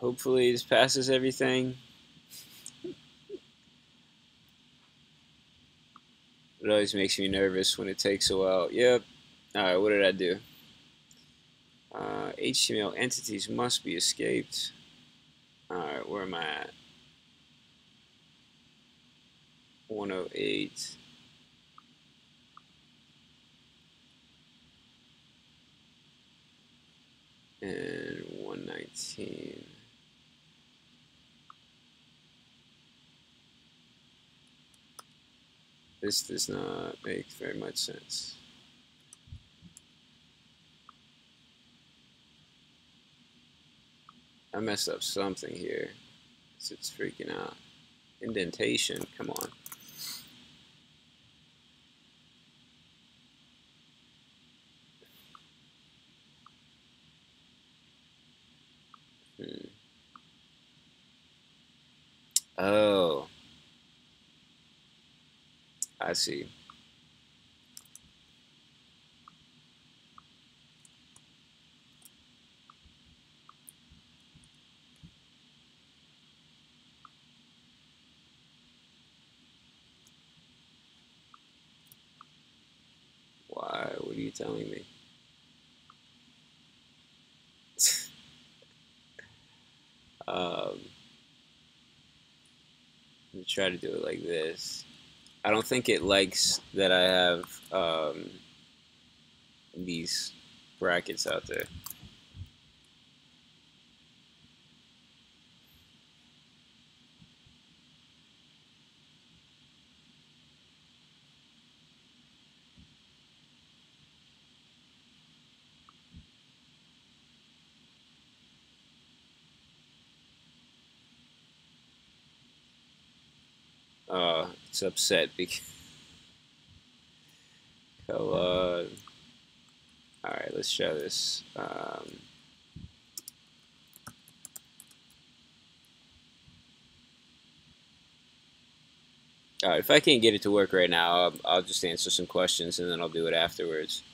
Hopefully this passes everything. It always makes me nervous when it takes a while. Yep. Alright, what did I do? HTML entities must be escaped. Alright, where am I at? 108. And 119. This does not make very much sense. I messed up something here. It's freaking out. Indentation, come on. Oh, I see. Why? What are you telling me? um, let me try to do it like this. I don't think it likes that I have these brackets out there. It's upset because all right, let's try this. All right, if I can't get it to work right now, I'll just answer some questions and then I'll do it afterwards.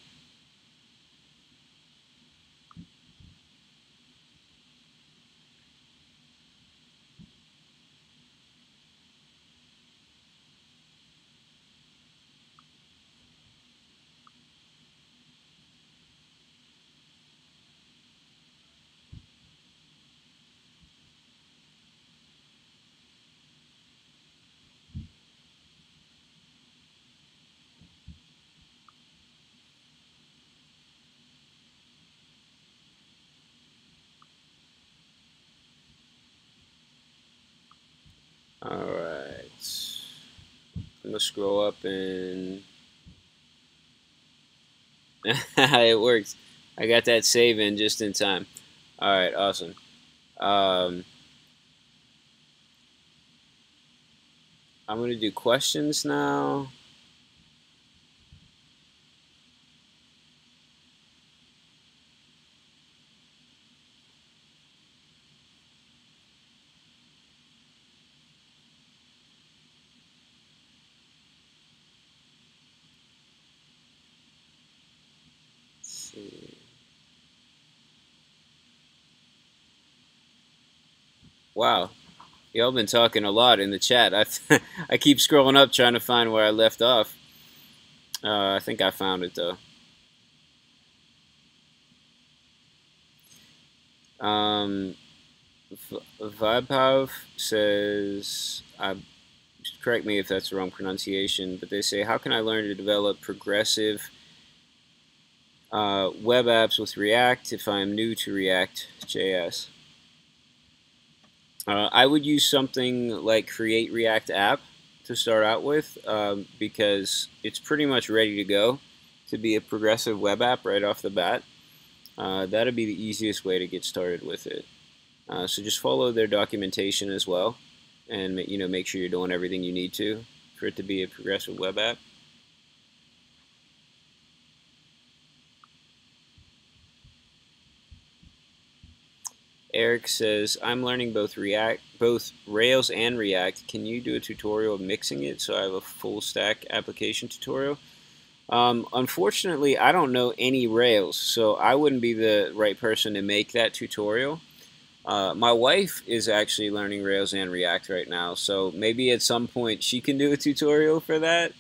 Alright. I'm gonna scroll up and it works. I got that save in just in time. Alright, awesome. I'm gonna do questions now. Let's see. Wow, y'all been talking a lot in the chat. I keep scrolling up trying to find where I left off. I think I found it though. Vibhav says, correct me if that's the wrong pronunciation, but they say, how can I learn to develop progressive web apps with React if I'm new to React.js? I would use something like Create React App to start out with because it's pretty much ready to go to be a progressive web app right off the bat. That'd be the easiest way to get started with it. So just follow their documentation as well, and make sure you're doing everything you need to for it to be a progressive web app. Eric says, I'm learning both Rails and React. Can you do a tutorial of mixing it so I have a full stack application tutorial? Unfortunately, I don't know any Rails, so I wouldn't be the right person to make that tutorial. My wife is actually learning Rails and React right now, so maybe at some point she can do a tutorial for that.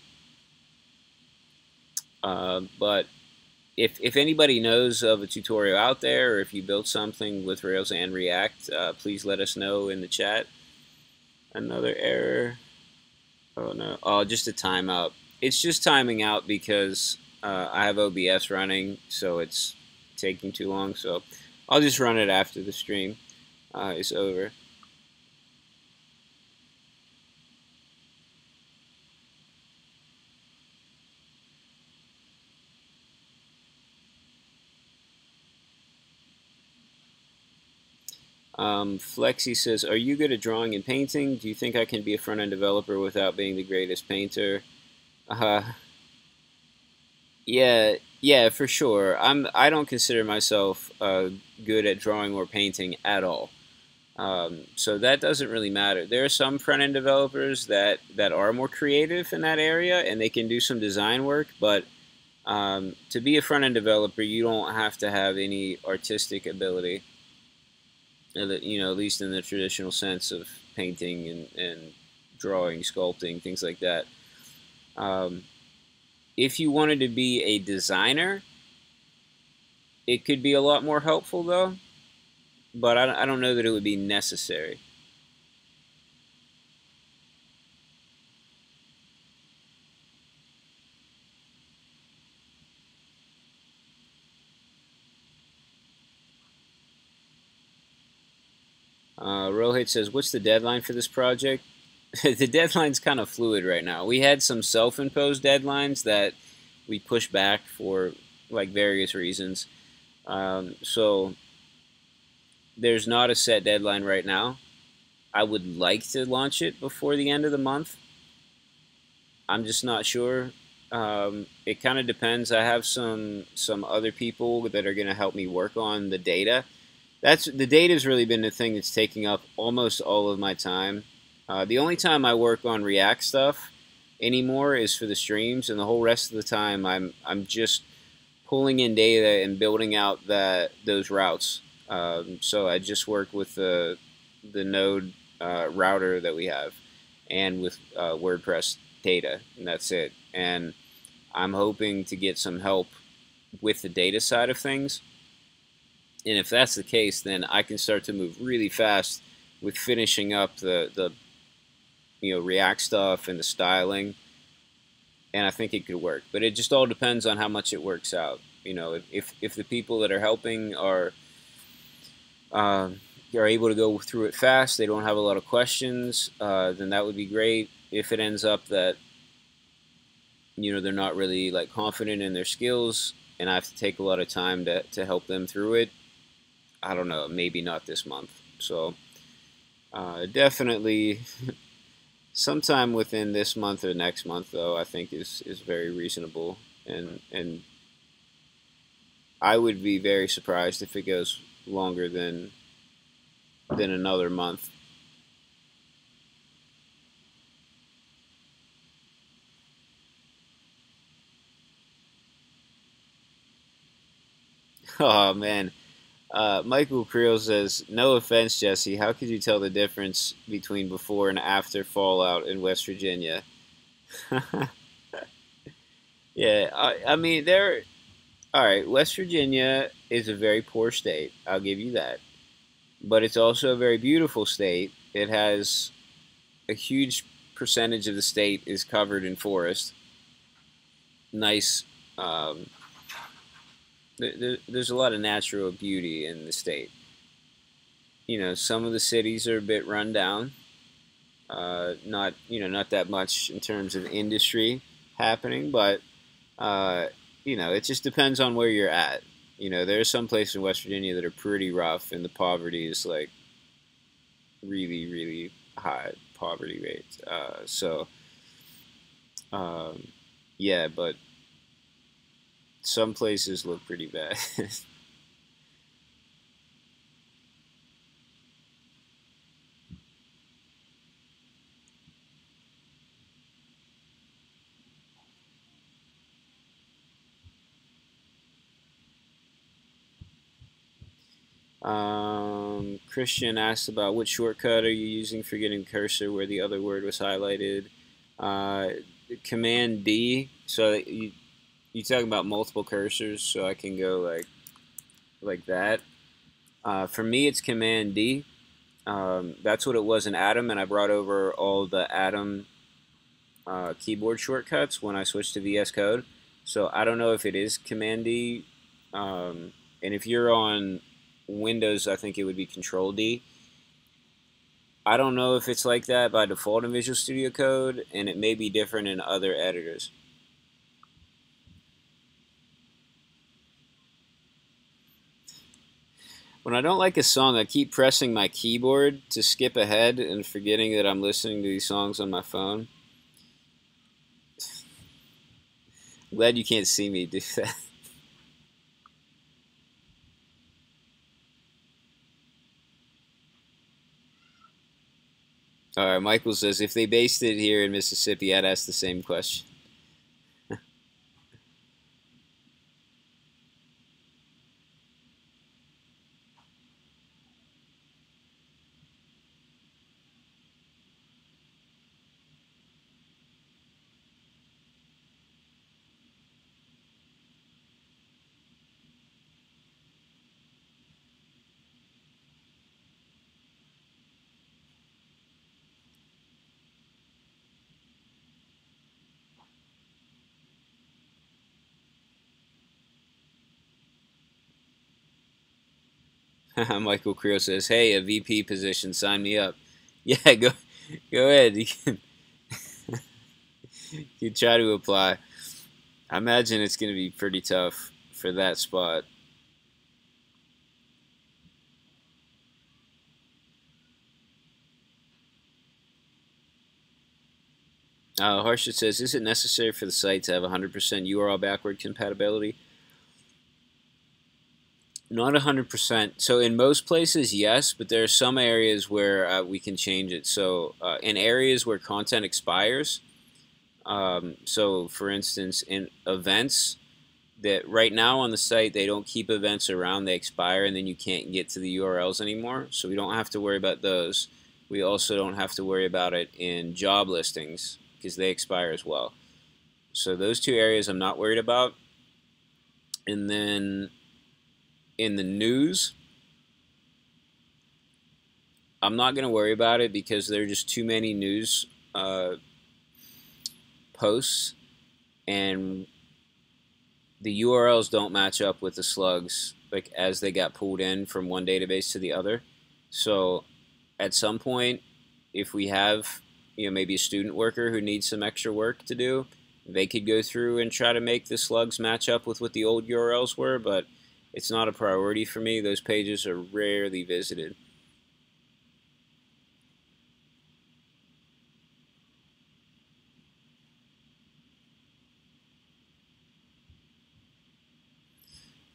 But if anybody knows of a tutorial out there, or if you built something with Rails and React, please let us know in the chat. Another error. Oh no. Oh, just a timeout. It's just timing out because I have OBS running, so it's taking too long. So I'll just run it after the stream is over. Flexi says, are you good at drawing and painting? Do you think I can be a front-end developer without being the greatest painter? Yeah, for sure. I don't consider myself good at drawing or painting at all. So that doesn't really matter. There are some front-end developers that are more creative in that area, and they can do some design work, but to be a front-end developer, you don't have to have any artistic ability. At least in the traditional sense of painting and drawing, sculpting, things like that. If you wanted to be a designer, it could be a lot more helpful, though. But I don't know that it would be necessary. Rohit says, what's the deadline for this project? The deadline's kind of fluid right now. We had some self-imposed deadlines that we pushed back for like various reasons. So there's not a set deadline right now. I would like to launch it before the end of the month. I'm just not sure. It kind of depends. I have some other people that are going to help me work on the data. The data's really been the thing that's taking up almost all of my time. The only time I work on React stuff anymore is for the streams, and the whole rest of the time I'm just pulling in data and building out those routes. So I just work with the node router that we have, and with WordPress data, and that's it. And I'm hoping to get some help with the data side of things. And if that's the case, then I can start to move really fast with finishing up the React stuff and the styling. And I think it could work. But it just all depends on how much it works out. If the people that are helping are are able to go through it fast, they don't have a lot of questions, then that would be great. If it ends up that they're not really like confident in their skills, and I have to take a lot of time to help them through it, I don't know, maybe not this month. So definitely sometime within this month or next month, though, I think is very reasonable, and I would be very surprised if it goes longer than another month. Oh man. Michael Creel says, "No offense, Jesse. How could you tell the difference between before and after Fallout in West Virginia?" Yeah, I mean, there. All right, West Virginia is a very poor state. I'll give you that, but it's also a very beautiful state. It has a huge percentage of the state is covered in forest. Nice. Um, there's a lot of natural beauty in the state. Some of the cities are a bit run down. Not that much in terms of industry happening, but it just depends on where you're at. There are some places in West Virginia that are pretty rough, and the poverty is like really, really high poverty rates. Um, yeah, but some places look pretty bad. Christian asked about which shortcut are you using for getting cursor where the other word was highlighted. Uh, Command D. So you talking about multiple cursors, so I can go like that. For me, it's Command D. That's what it was in Atom, and I brought over all the Atom keyboard shortcuts when I switched to VS Code. So I don't know if it is Command D, and if you're on Windows, I think it would be Control D. I don't know if it's like that by default in Visual Studio Code, and it may be different in other editors. When I don't like a song, I keep pressing my keyboard to skip ahead and forgetting that I'm listening to these songs on my phone. I'm glad you can't see me do that. All right, Michael says, if they based it here in Mississippi, I'd ask the same question. Michael Creel says, hey, a VP position, sign me up. Yeah, go ahead. You try to apply. I imagine it's going to be pretty tough for that spot. Harsha says, is it necessary for the site to have 100% URL backward compatibility? Not 100%. So in most places, yes, but there are some areas where we can change it. So in areas where content expires, so for instance, in events, that right now on the site, they don't keep events around, they expire, and then you can't get to the URLs anymore. So we don't have to worry about those. We also don't have to worry about it in job listings because they expire as well. So those two areas I'm not worried about. And then in the news, I'm not going to worry about it because there are just too many news posts, and the URLs don't match up with the slugs like as they got pulled in from one database to the other. So at some point, if we have, maybe a student worker who needs some extra work to do, they could go through and try to make the slugs match up with what the old URLs were, but it's not a priority for me. Those pages are rarely visited.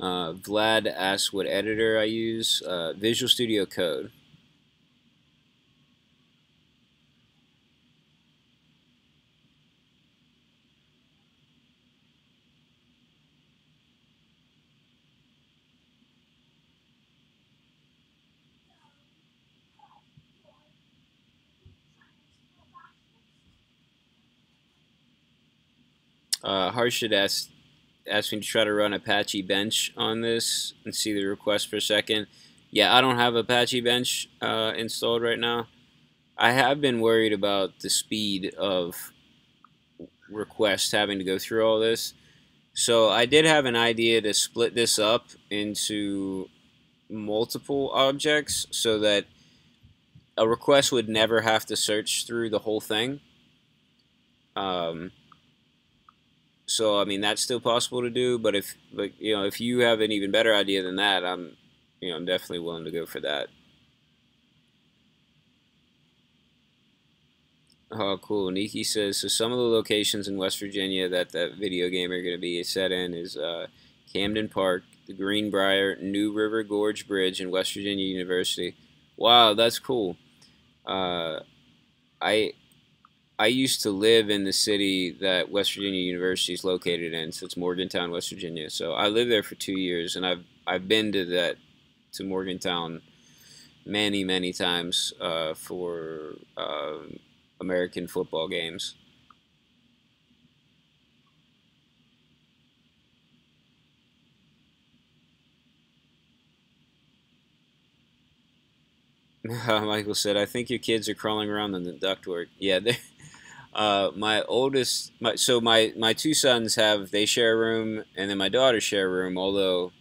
Vlad asks what editor I use. Visual Studio Code. Harshad asked me to try to run Apache Bench on this and see the request per second. Yeah, I don't have Apache Bench installed right now. I have been worried about the speed of requests having to go through all this. So I did have an idea to split this up into multiple objects so that a request would never have to search through the whole thing. So I mean that's still possible to do, but if you have an even better idea than that, I'm definitely willing to go for that. Oh, cool. Nikki says, so some of the locations in West Virginia that video game are going to be set in is Camden Park, the Greenbrier, New River Gorge Bridge, and West Virginia University. Wow, that's cool. I I used to live in the city that West Virginia University is located in, so it's Morgantown, West Virginia. So I lived there for 2 years, and I've been to Morgantown many times for American football games. Michael said, "I think your kids are crawling around in the ductwork." Yeah, my oldest, my two sons they share a room, and then my daughters share a room. Although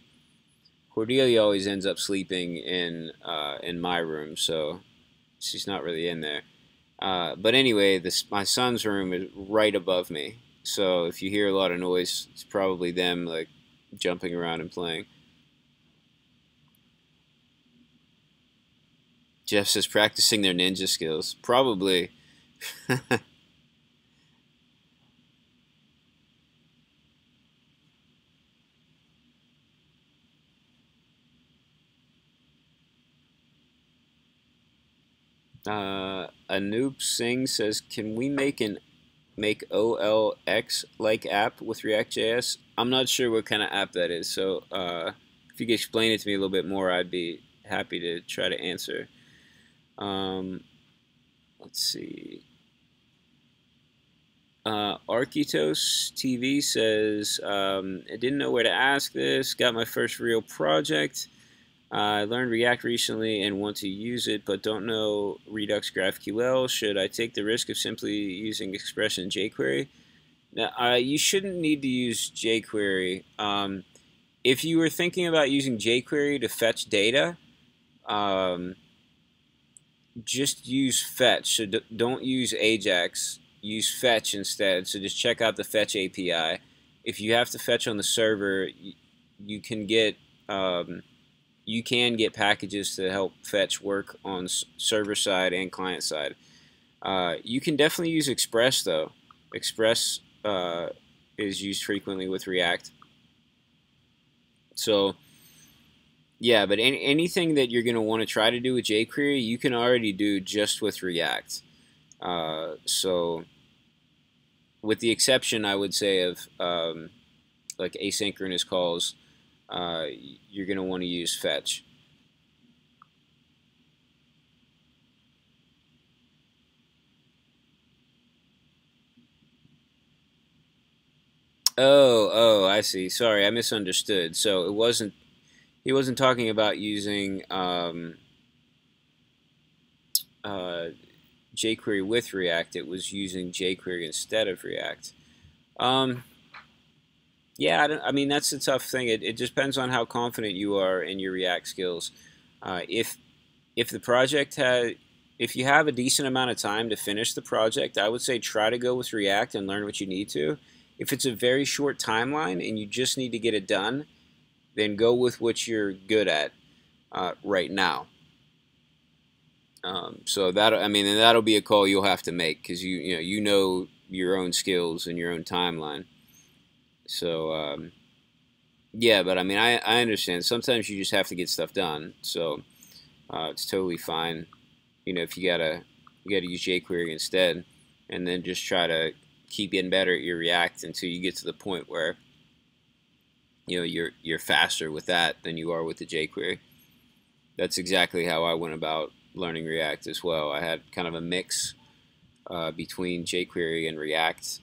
Cordelia always ends up sleeping in my room, so she's not really in there. But anyway, my son's room is right above me, so if you hear a lot of noise, it's probably them like jumping around and playing. Jeff says practicing their ninja skills. Probably. Anoop Singh says, "Can we make OLX like app with React.js?" I'm not sure what kind of app that is, so if you could explain it to me a little bit more, I'd be happy to try to answer. Um, let's see. Architos TV says, I didn't know where to ask this. Got my first real project. I learned React recently and want to use it, but don't know Redux GraphQL. Should I take the risk of simply using Express and jQuery? Now, you shouldn't need to use jQuery. If you were thinking about using jQuery to fetch data, um, just use fetch. So don't use Ajax. Use fetch instead. So just check out the fetch API. If you have to fetch on the server, you can get packages to help fetch work on server side and client side. You can definitely use Express though. Express is used frequently with React. So yeah, but anything that you're going to want to try to do with jQuery, you can already do just with React. So with the exception, I would say, of like asynchronous calls, you're going to want to use fetch. Oh, I see. Sorry, I misunderstood. So he wasn't talking about using jQuery with React. It was using jQuery instead of React. Um, yeah, I mean that's a tough thing. It just depends on how confident you are in your React skills. If if the project has, if you have a decent amount of time to finish the project, I would say try to go with React and learn what you need to. If it's a very short timeline and you just need to get it done, then go with what you're good at right now. So that, I mean, and that'll be a call you'll have to make because you know your own skills and your own timeline. So yeah, but I mean, I understand. Sometimes you just have to get stuff done. So it's totally fine. You know, if you gotta use jQuery instead, and then just try to keep getting better at your React until you get to the point where you're faster with that than you are with the jQuery. That's exactly how I went about learning React as well. I had kind of a mix between jQuery and React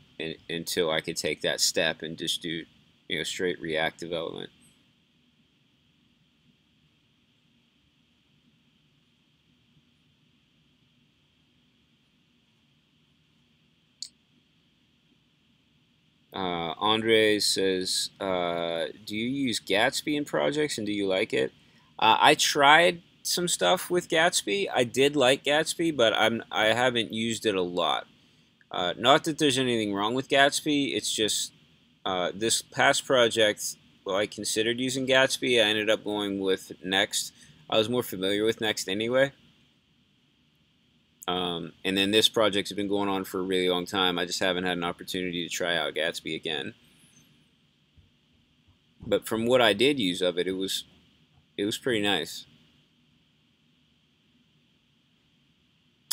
until I could take that step and just do straight React development. Andre says, do you use Gatsby in projects and do you like it? I tried some stuff with Gatsby. I did like Gatsby, but I haven't used it a lot. Not that there's anything wrong with Gatsby. It's just this past project, well, I considered using Gatsby. I ended up going with Next. I was more familiar with Next anyway. And then this project has been going on for a really long time. I just haven't had an opportunity to try out Gatsby again. But from what I did use of it, it was pretty nice.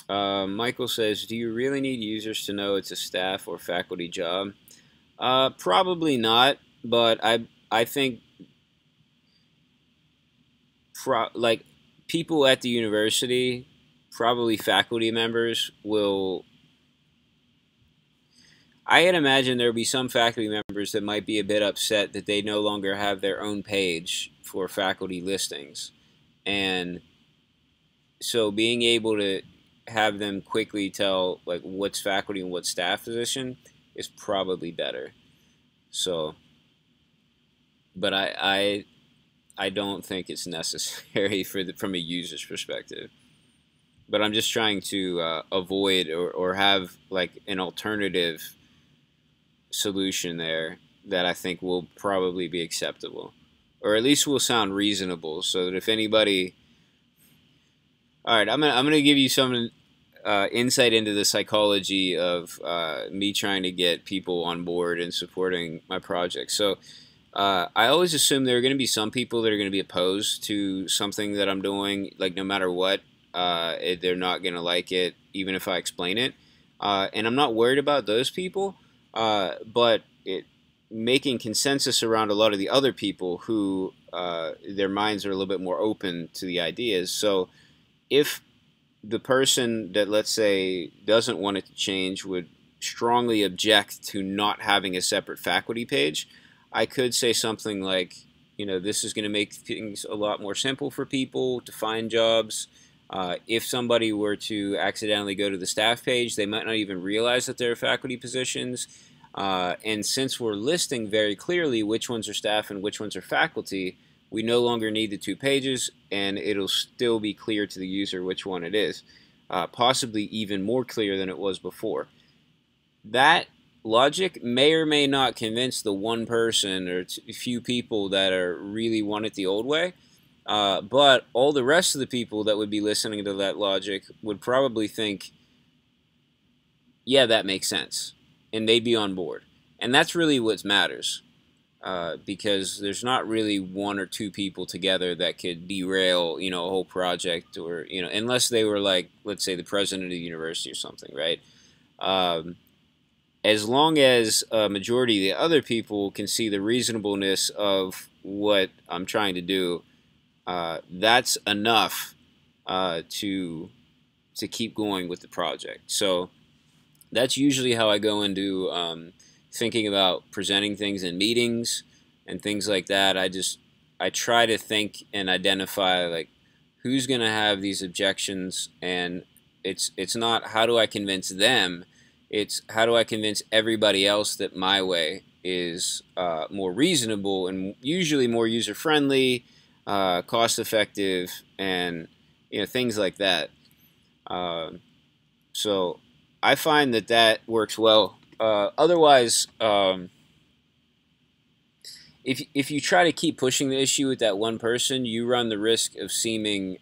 Michael says, do you really need users to know it's a staff or faculty job? Probably not, but I think like people at the university, probably faculty members will. I had imagined there would be some faculty members that might be a bit upset that they no longer have their own page for faculty listings. And so being able to have them quickly tell like what's faculty and what's staff position is probably better. So, but I don't think it's necessary from a user's perspective. But I'm just trying to avoid or have like an alternative solution there that I think will probably be acceptable, or at least will sound reasonable, so that if anybody, all right, I'm gonna give you some insight into the psychology of me trying to get people on board and supporting my project. So I always assume there are going to be some people that are going to be opposed to something that I'm doing, like no matter what, they're not going to like it even if I explain it, and I'm not worried about those people. But making consensus around a lot of the other people who their minds are a little bit more open to the ideas. So if the person that, let's say, doesn't want it to change would strongly object to not having a separate faculty page, I could say something like, this is going to make things a lot more simple for people to find jobs. If somebody were to accidentally go to the staff page, they might not even realize that there are faculty positions. And since we're listing very clearly which ones are staff and which ones are faculty, we no longer need the 2 pages, and it'll still be clear to the user which one it is, possibly even more clear than it was before. That logic may or may not convince the one person or few people that are really want it the old way, but all the rest of the people that would be listening to that logic would probably think, yeah, that makes sense, and they'd be on board. And that's really what matters, because there's not really 1 or 2 people together that could derail, a whole project, or, unless they were like, let's say, the president of the university or something, right? As long as a majority of the other people can see the reasonableness of what I'm trying to do, that's enough to keep going with the project. So that's usually how I go into thinking about presenting things in meetings and things like that. I try to think and identify like who's going to have these objections, and it's not how do I convince them, it's how do I convince everybody else that my way is more reasonable and usually more user-friendly, cost-effective, and things like that. So I find that works well. Otherwise, if you try to keep pushing the issue with that one person, you run the risk of seeming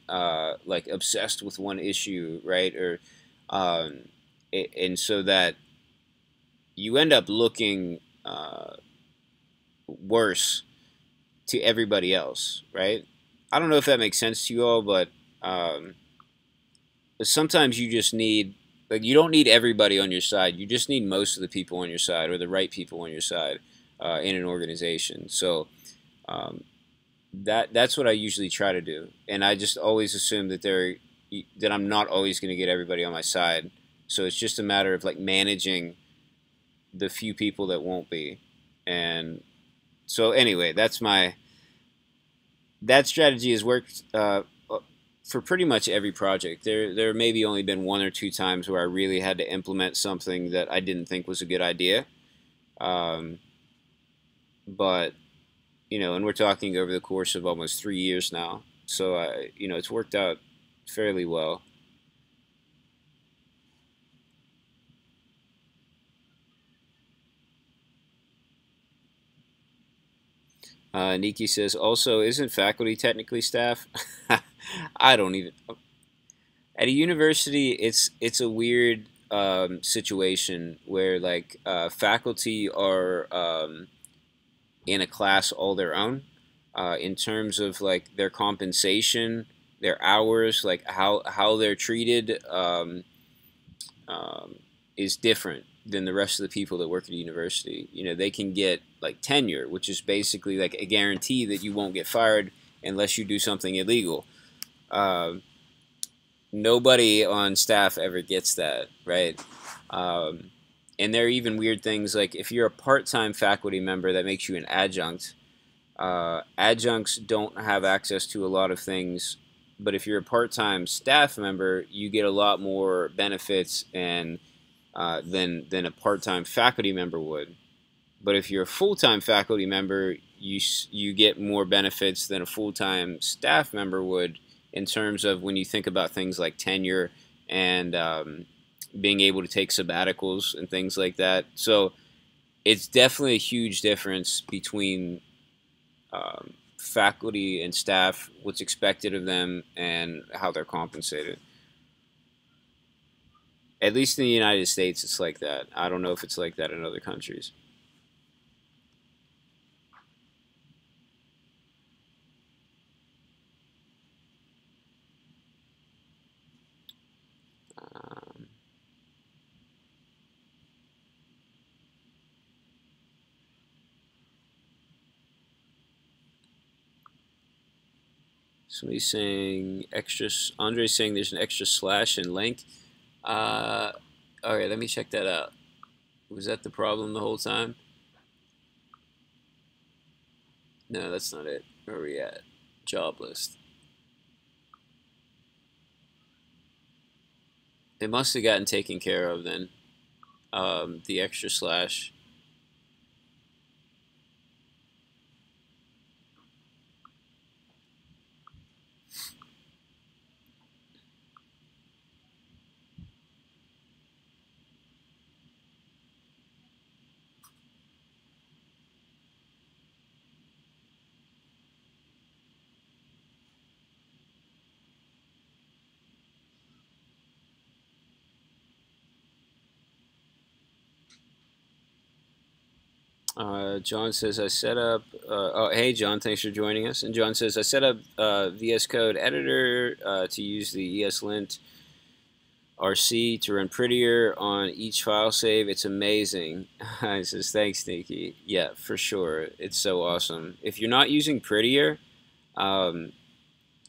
like obsessed with one issue, right? Or and so that you end up looking worse to everybody else, right? I don't know if that makes sense to you all, but sometimes you just need, like, you don't need everybody on your side. You just need most of the people on your side, or the right people on your side in an organization. So um, that's what I usually try to do, and I just always assume that I'm not always going to get everybody on my side. So it's just a matter of like managing the few people that won't be. And so anyway, that strategy has worked for pretty much every project. There maybe only been one or two times where I really had to implement something that I didn't think was a good idea. Um, but and we're talking over the course of almost 3 years now. So it's worked out fairly well. Nikki says, also, isn't faculty technically staff? I don't even. At a university, it's a weird situation where like faculty are in a class all their own in terms of like their compensation, their hours, like how they're treated um, is different than the rest of the people that work at a university. They can get like tenure, which is basically like a guarantee that you won't get fired unless you do something illegal. Uh, Nobody on staff ever gets that, right? Um, and there are even weird things like if you're a part-time faculty member, that makes you an adjunct. Adjuncts don't have access to a lot of things, but if you're a part-time staff member, you get a lot more benefits and than a part-time faculty member would. But if you're a full-time faculty member, you get more benefits than a full-time staff member would in terms of when you think about things like tenure and being able to take sabbaticals and things like that. So it's definitely a huge difference between faculty and staff, what's expected of them, and how they're compensated. At least in the United States, it's like that. I don't know if it's like that in other countries. Um, Somebody's saying extra. Andre's saying there's an extra slash in length. Uh, all right, let me check that out. Was that the problem the whole time? No, that's not it. Where are we at? Job list. It must have gotten taken care of then. The extra slash. John says I set up. Oh, hey John, thanks for joining us. And John says I set up VS Code editor to use the ESLint RC to run prettier on each file save. It's amazing. He says thanks, Nikki. Yeah, for sure. It's so awesome. If you're not using prettier,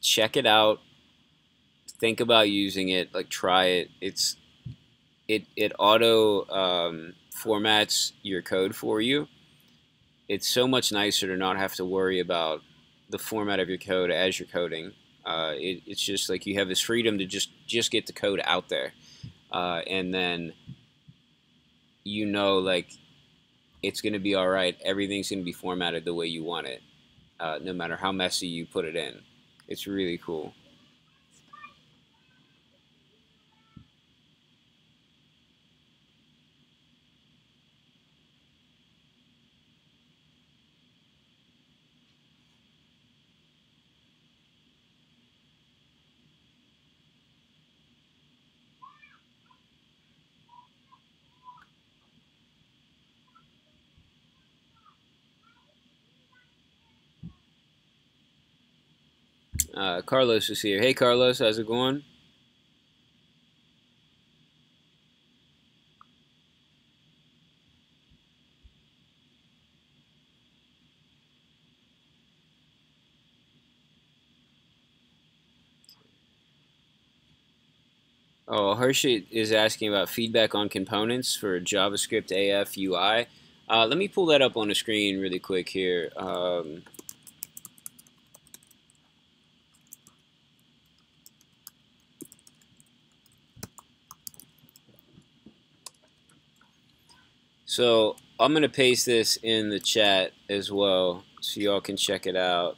check it out. Think about using it. Like try it. It auto formats your code for you. It's so much nicer to not have to worry about the format of your code as you're coding. It's just like you have this freedom to just get the code out there, and then like it's going to be all right. Everything's going to be formatted the way you want it, no matter how messy you put it in. It's really cool. Carlos is here. Hey, Carlos, how's it going? Oh, Harshit is asking about feedback on components for JavaScript AF UI. Let me pull that up on the screen really quick here. So I'm going to paste this in the chat as well so y'all can check it out.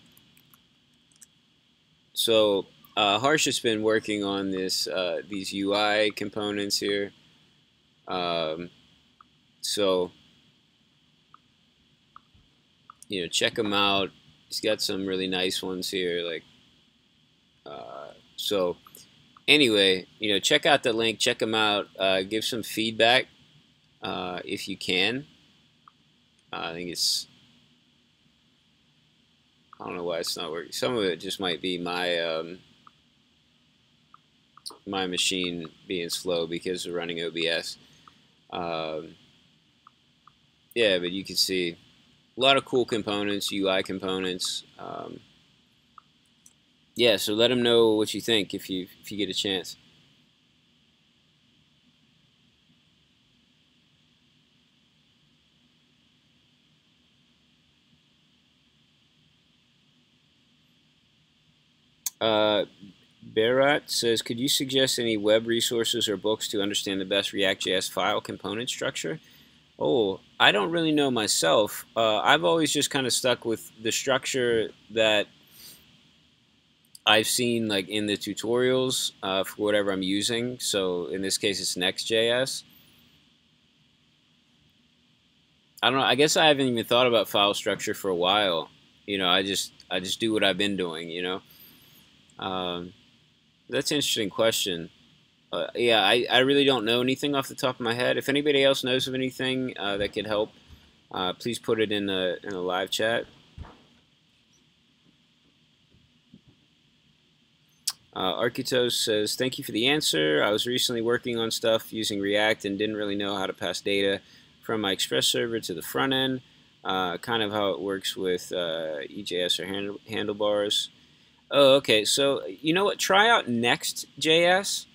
So Harsh has been working on these UI components here. So check them out. He's got some really nice ones here. So anyway, check out the link. Check them out. Give some feedback if you can. I think I don't know why it's not working. Some of it just might be my my machine being slow because of running OBS. Yeah, but you can see a lot of cool components, UI components. Yeah, so let them know what you think if you get a chance. Berat says, could you suggest any web resources or books to understand the best React.js file component structure? Oh, I don't really know myself. I've always just kind of stuck with the structure that I've seen like in the tutorials for whatever I'm using. So in this case, it's Next.js. I don't know. I guess I haven't even thought about file structure for a while. I just do what I've been doing. That's an interesting question. Yeah, I really don't know anything off the top of my head. If anybody else knows of anything that could help, please put it in the live chat. Architos says, thank you for the answer. I was recently working on stuff using React and didn't really know how to pass data from my Express server to the front end. Kind of how it works with EJS or handlebars. Oh, okay. So you know what? Try out Next.js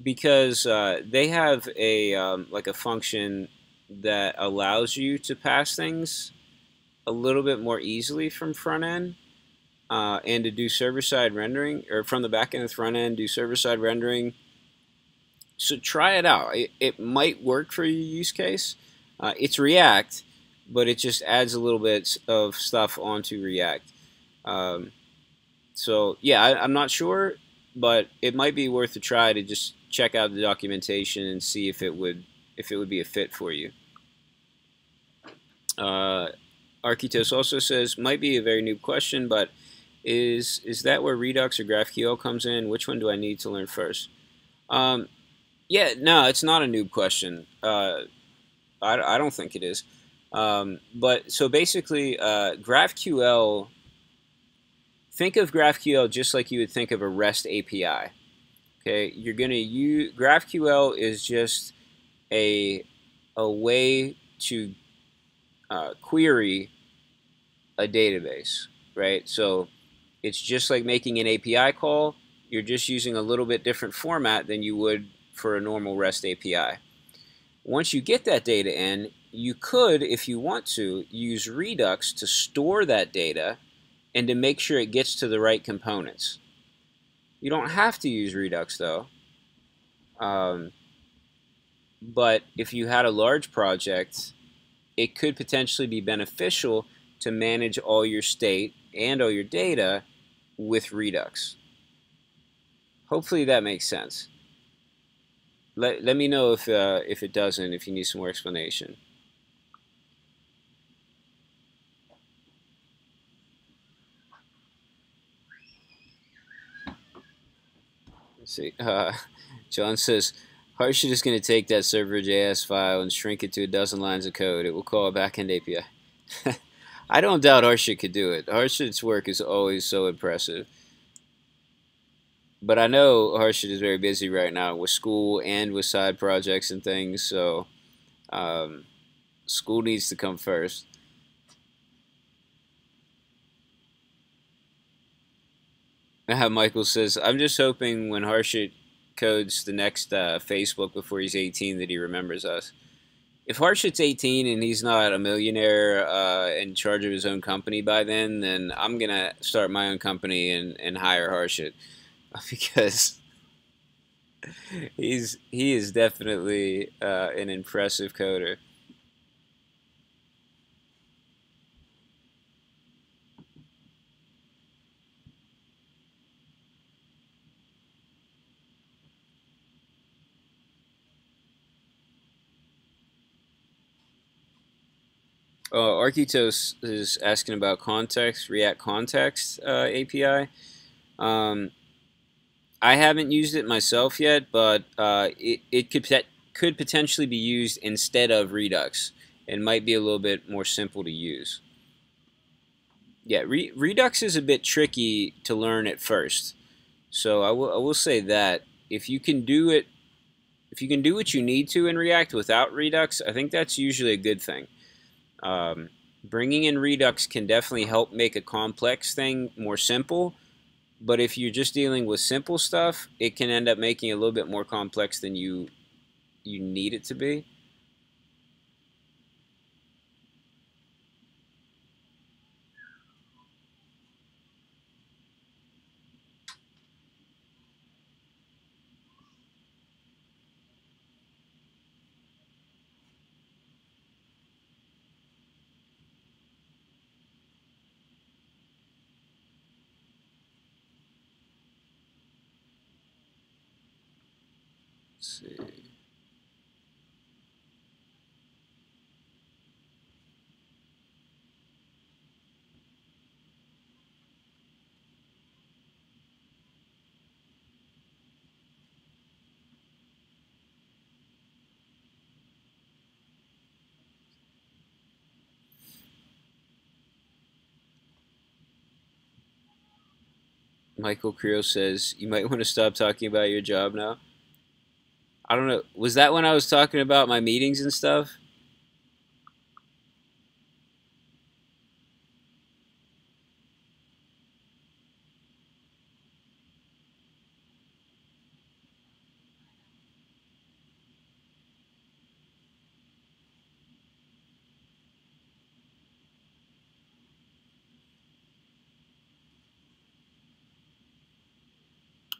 because they have a like a function that allows you to pass things a little bit more easily from front end and to do server-side rendering, or from the back end to the front end, do server-side rendering. So try it out. It might work for your use case. It's React, but it just adds a little bit of stuff onto React. So yeah, I'm not sure, but it might be worth a try to just check out the documentation and see if it would be a fit for you. Architos also says, might be a very noob question, but is that where Redux or GraphQL comes in? Which one do I need to learn first? Yeah, no, it's not a noob question. I don't think it is. But so basically, GraphQL, think of GraphQL just like you would think of a REST API. Okay, you're going to use GraphQL is just a way to query a database, right? So it's just like making an API call. You're just using a little bit different format than you would for a normal REST API. Once you get that data in, you could, if you want to, use Redux to store that data and to make sure it gets to the right components. You don't have to use Redux though. But if you had a large project, it could potentially be beneficial to manage all your state and all your data with Redux. Hopefully that makes sense. Let me know if it doesn't, if you need some more explanation. Let's see. John says, Harshit is going to take that server.js file and shrink it to 12 lines of code. It will call a backend API. I don't doubt Harshit could do it. Harshit's work is always so impressive. But I know Harshit is very busy right now with school and with side projects and things, so um, school needs to come first. Michael says, I'm just hoping when Harshit codes the next Facebook before he's 18 that he remembers us. If Harshit's 18 and he's not a millionaire in charge of his own company by then I'm going to start my own company and hire Harshit because he is definitely an impressive coder. Arquitos is asking about context, React Context API. Um, I haven't used it myself yet, but it could potentially be used instead of Redux and might be a little bit more simple to use. Yeah, Redux is a bit tricky to learn at first, so I will say that if you can do it, if you can do what you need to in React without Redux, I think that's usually a good thing. Um, Bringing in Redux can definitely help make a complex thing more simple, but if you're just dealing with simple stuff, it can end up making it a little bit more complex than you need it to be. Let's see. Michael Creel says you might want to stop talking about your job now. I don't know. Was that when I was talking about my meetings and stuff?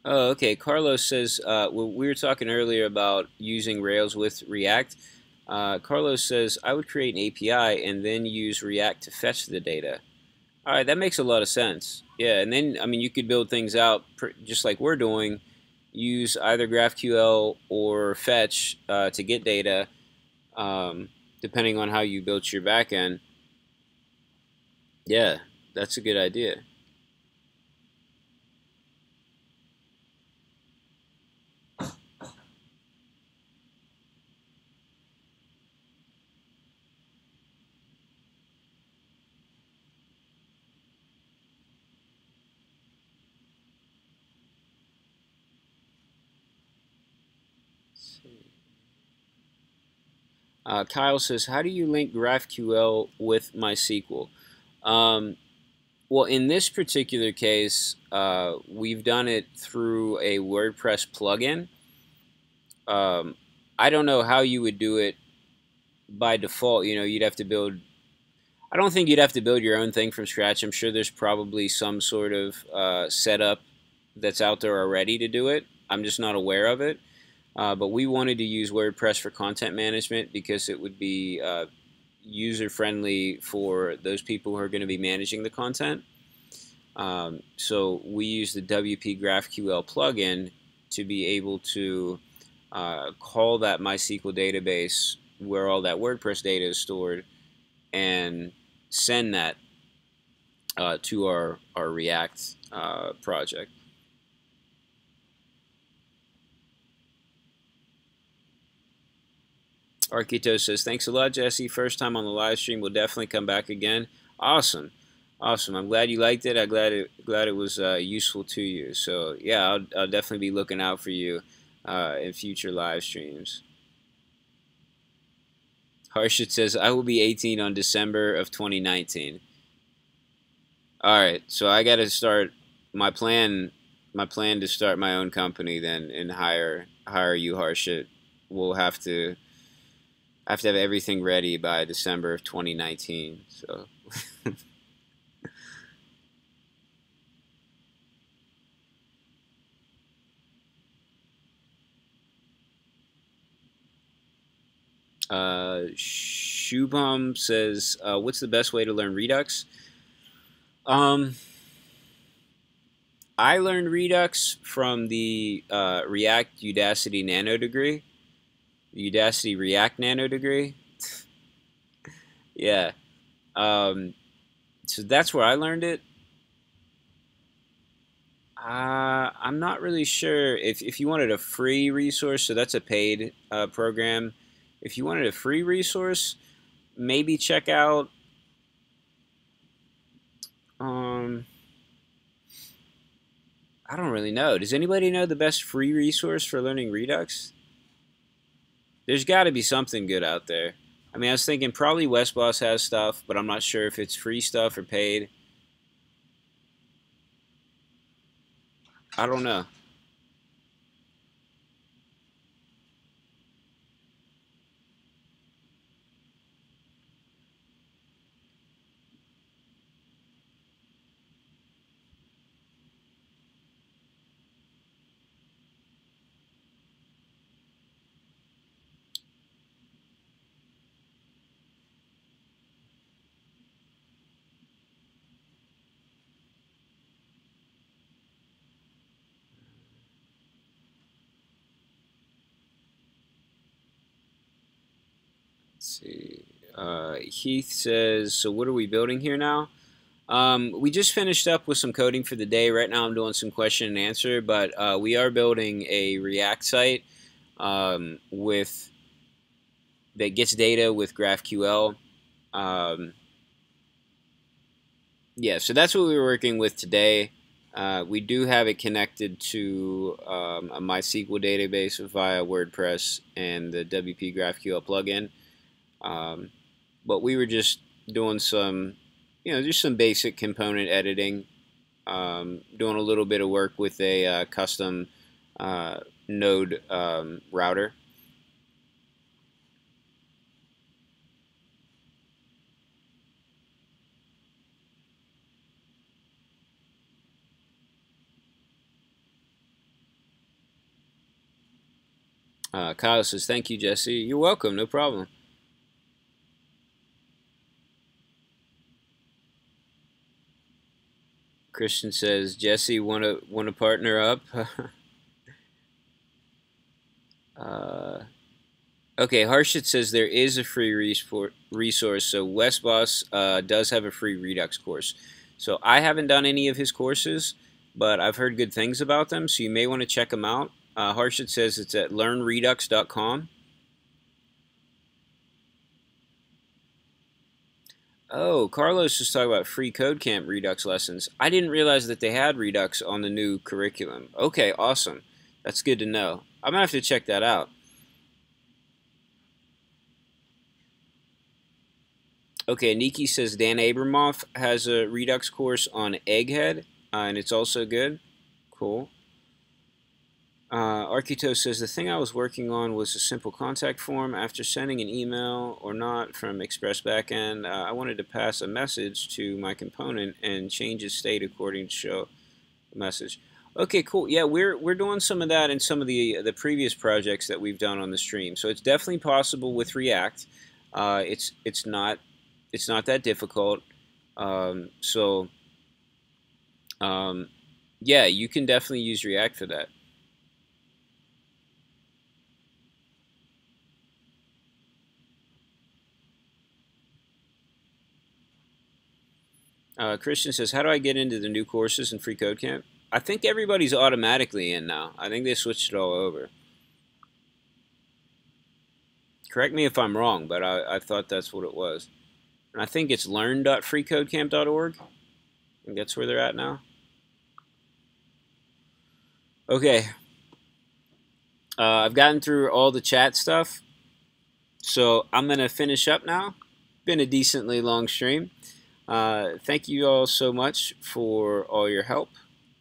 Oh, okay. Carlos says we were talking earlier about using Rails with React. Carlos says I would create an API and then use React to fetch the data. All right, that makes a lot of sense. Yeah, and then I mean you could build things out just like we're doing. Use either GraphQL or fetch to get data, um, depending on how you built your backend. Yeah, that's a good idea. Kyle says, how do you link GraphQL with MySQL? Um, well, in this particular case, we've done it through a WordPress plugin. Um, I don't know how you would do it by default. You know, you'd have to build. I don't think you'd have to build your own thing from scratch. I'm sure there's probably some sort of setup that's out there already to do it. I'm just not aware of it. But we wanted to use WordPress for content management because it would be user friendly for those people who are going to be managing the content. So we use the WP GraphQL plugin to be able to call that MySQL database where all that WordPress data is stored and send that to our React project. Arquito says, thanks a lot, Jesse. First time on the live stream. We'll definitely come back again. Awesome. Awesome. I'm glad you liked it. I'm glad it was useful to you. So yeah, I'll definitely be looking out for you in future live streams. Harshit says I will be 18 on December of 2019. All right, so I got to start my plan. My plan to start my own company then and hire you, Harshit. We'll have to have everything ready by December of 2019. So. Shubham says, "What's the best way to learn Redux?" Um, I learned Redux from the React Udacity Nano degree, the Udacity React Nano degree. Yeah. Um, so that's where I learned it. I'm not really sure if you wanted a free resource, so that's a paid program. If you wanted a free resource, maybe check out. Um, I don't really know. Does anybody know the best free resource for learning Redux? There's got to be something good out there. I mean, I was thinking probably Westboss has stuff, but I'm not sure if it's free stuff or paid. I don't know. Let's see. Heath says, so what are we building here now? We just finished up with some coding for the day. Right now I'm doing some question and answer, but we are building a React site with that gets data with GraphQL. Yeah, so that's what we were working with today. We do have it connected to a MySQL database via WordPress and the WP GraphQL plugin. But we were just doing some, just some basic component editing, doing a little bit of work with a custom node router. Kyle says, thank you, Jesse. You're welcome, no problem. Christian says, Jesse, wanna partner up? Okay, Harshit says there is a free resource. So Westboss does have a free Redux course. So I haven't done any of his courses, but I've heard good things about them. So you may want to check them out. Harshit says it's at learnredux.com. Oh, Carlos was talking about freeCodeCamp Redux lessons. I didn't realize that they had Redux on the new curriculum. Okay, awesome. That's good to know. I'm going to have to check that out. Okay, Niki says Dan Abramoff has a Redux course on Egghead, and it's also good. Cool. Arquito says the thing I was working on was a simple contact form. After sending an email or not from Express Backend, I wanted to pass a message to my component and change its state according to show the message. Okay, cool. Yeah, we're doing some of that in some of the previous projects that we've done on the stream. So it's definitely possible with React. It's not that difficult. So yeah, you can definitely use React for that. Christian says, how do I get into the new courses in freeCodeCamp? I think everybody's automatically in now. I think they switched it all over. Correct me if I'm wrong, but I thought that's what it was. And I think it's learn.freecodecamp.org. I think that's where they're at now. Okay. I've gotten through all the chat stuff, so I'm going to finish up now. Been a decently long stream. Thank you all so much for all your help,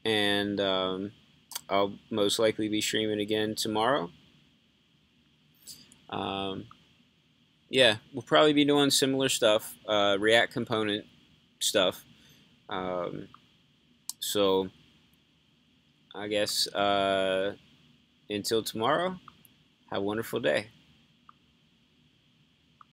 and I'll most likely be streaming again tomorrow. Yeah, we'll probably be doing similar stuff, React component stuff. So I guess until tomorrow, have a wonderful day.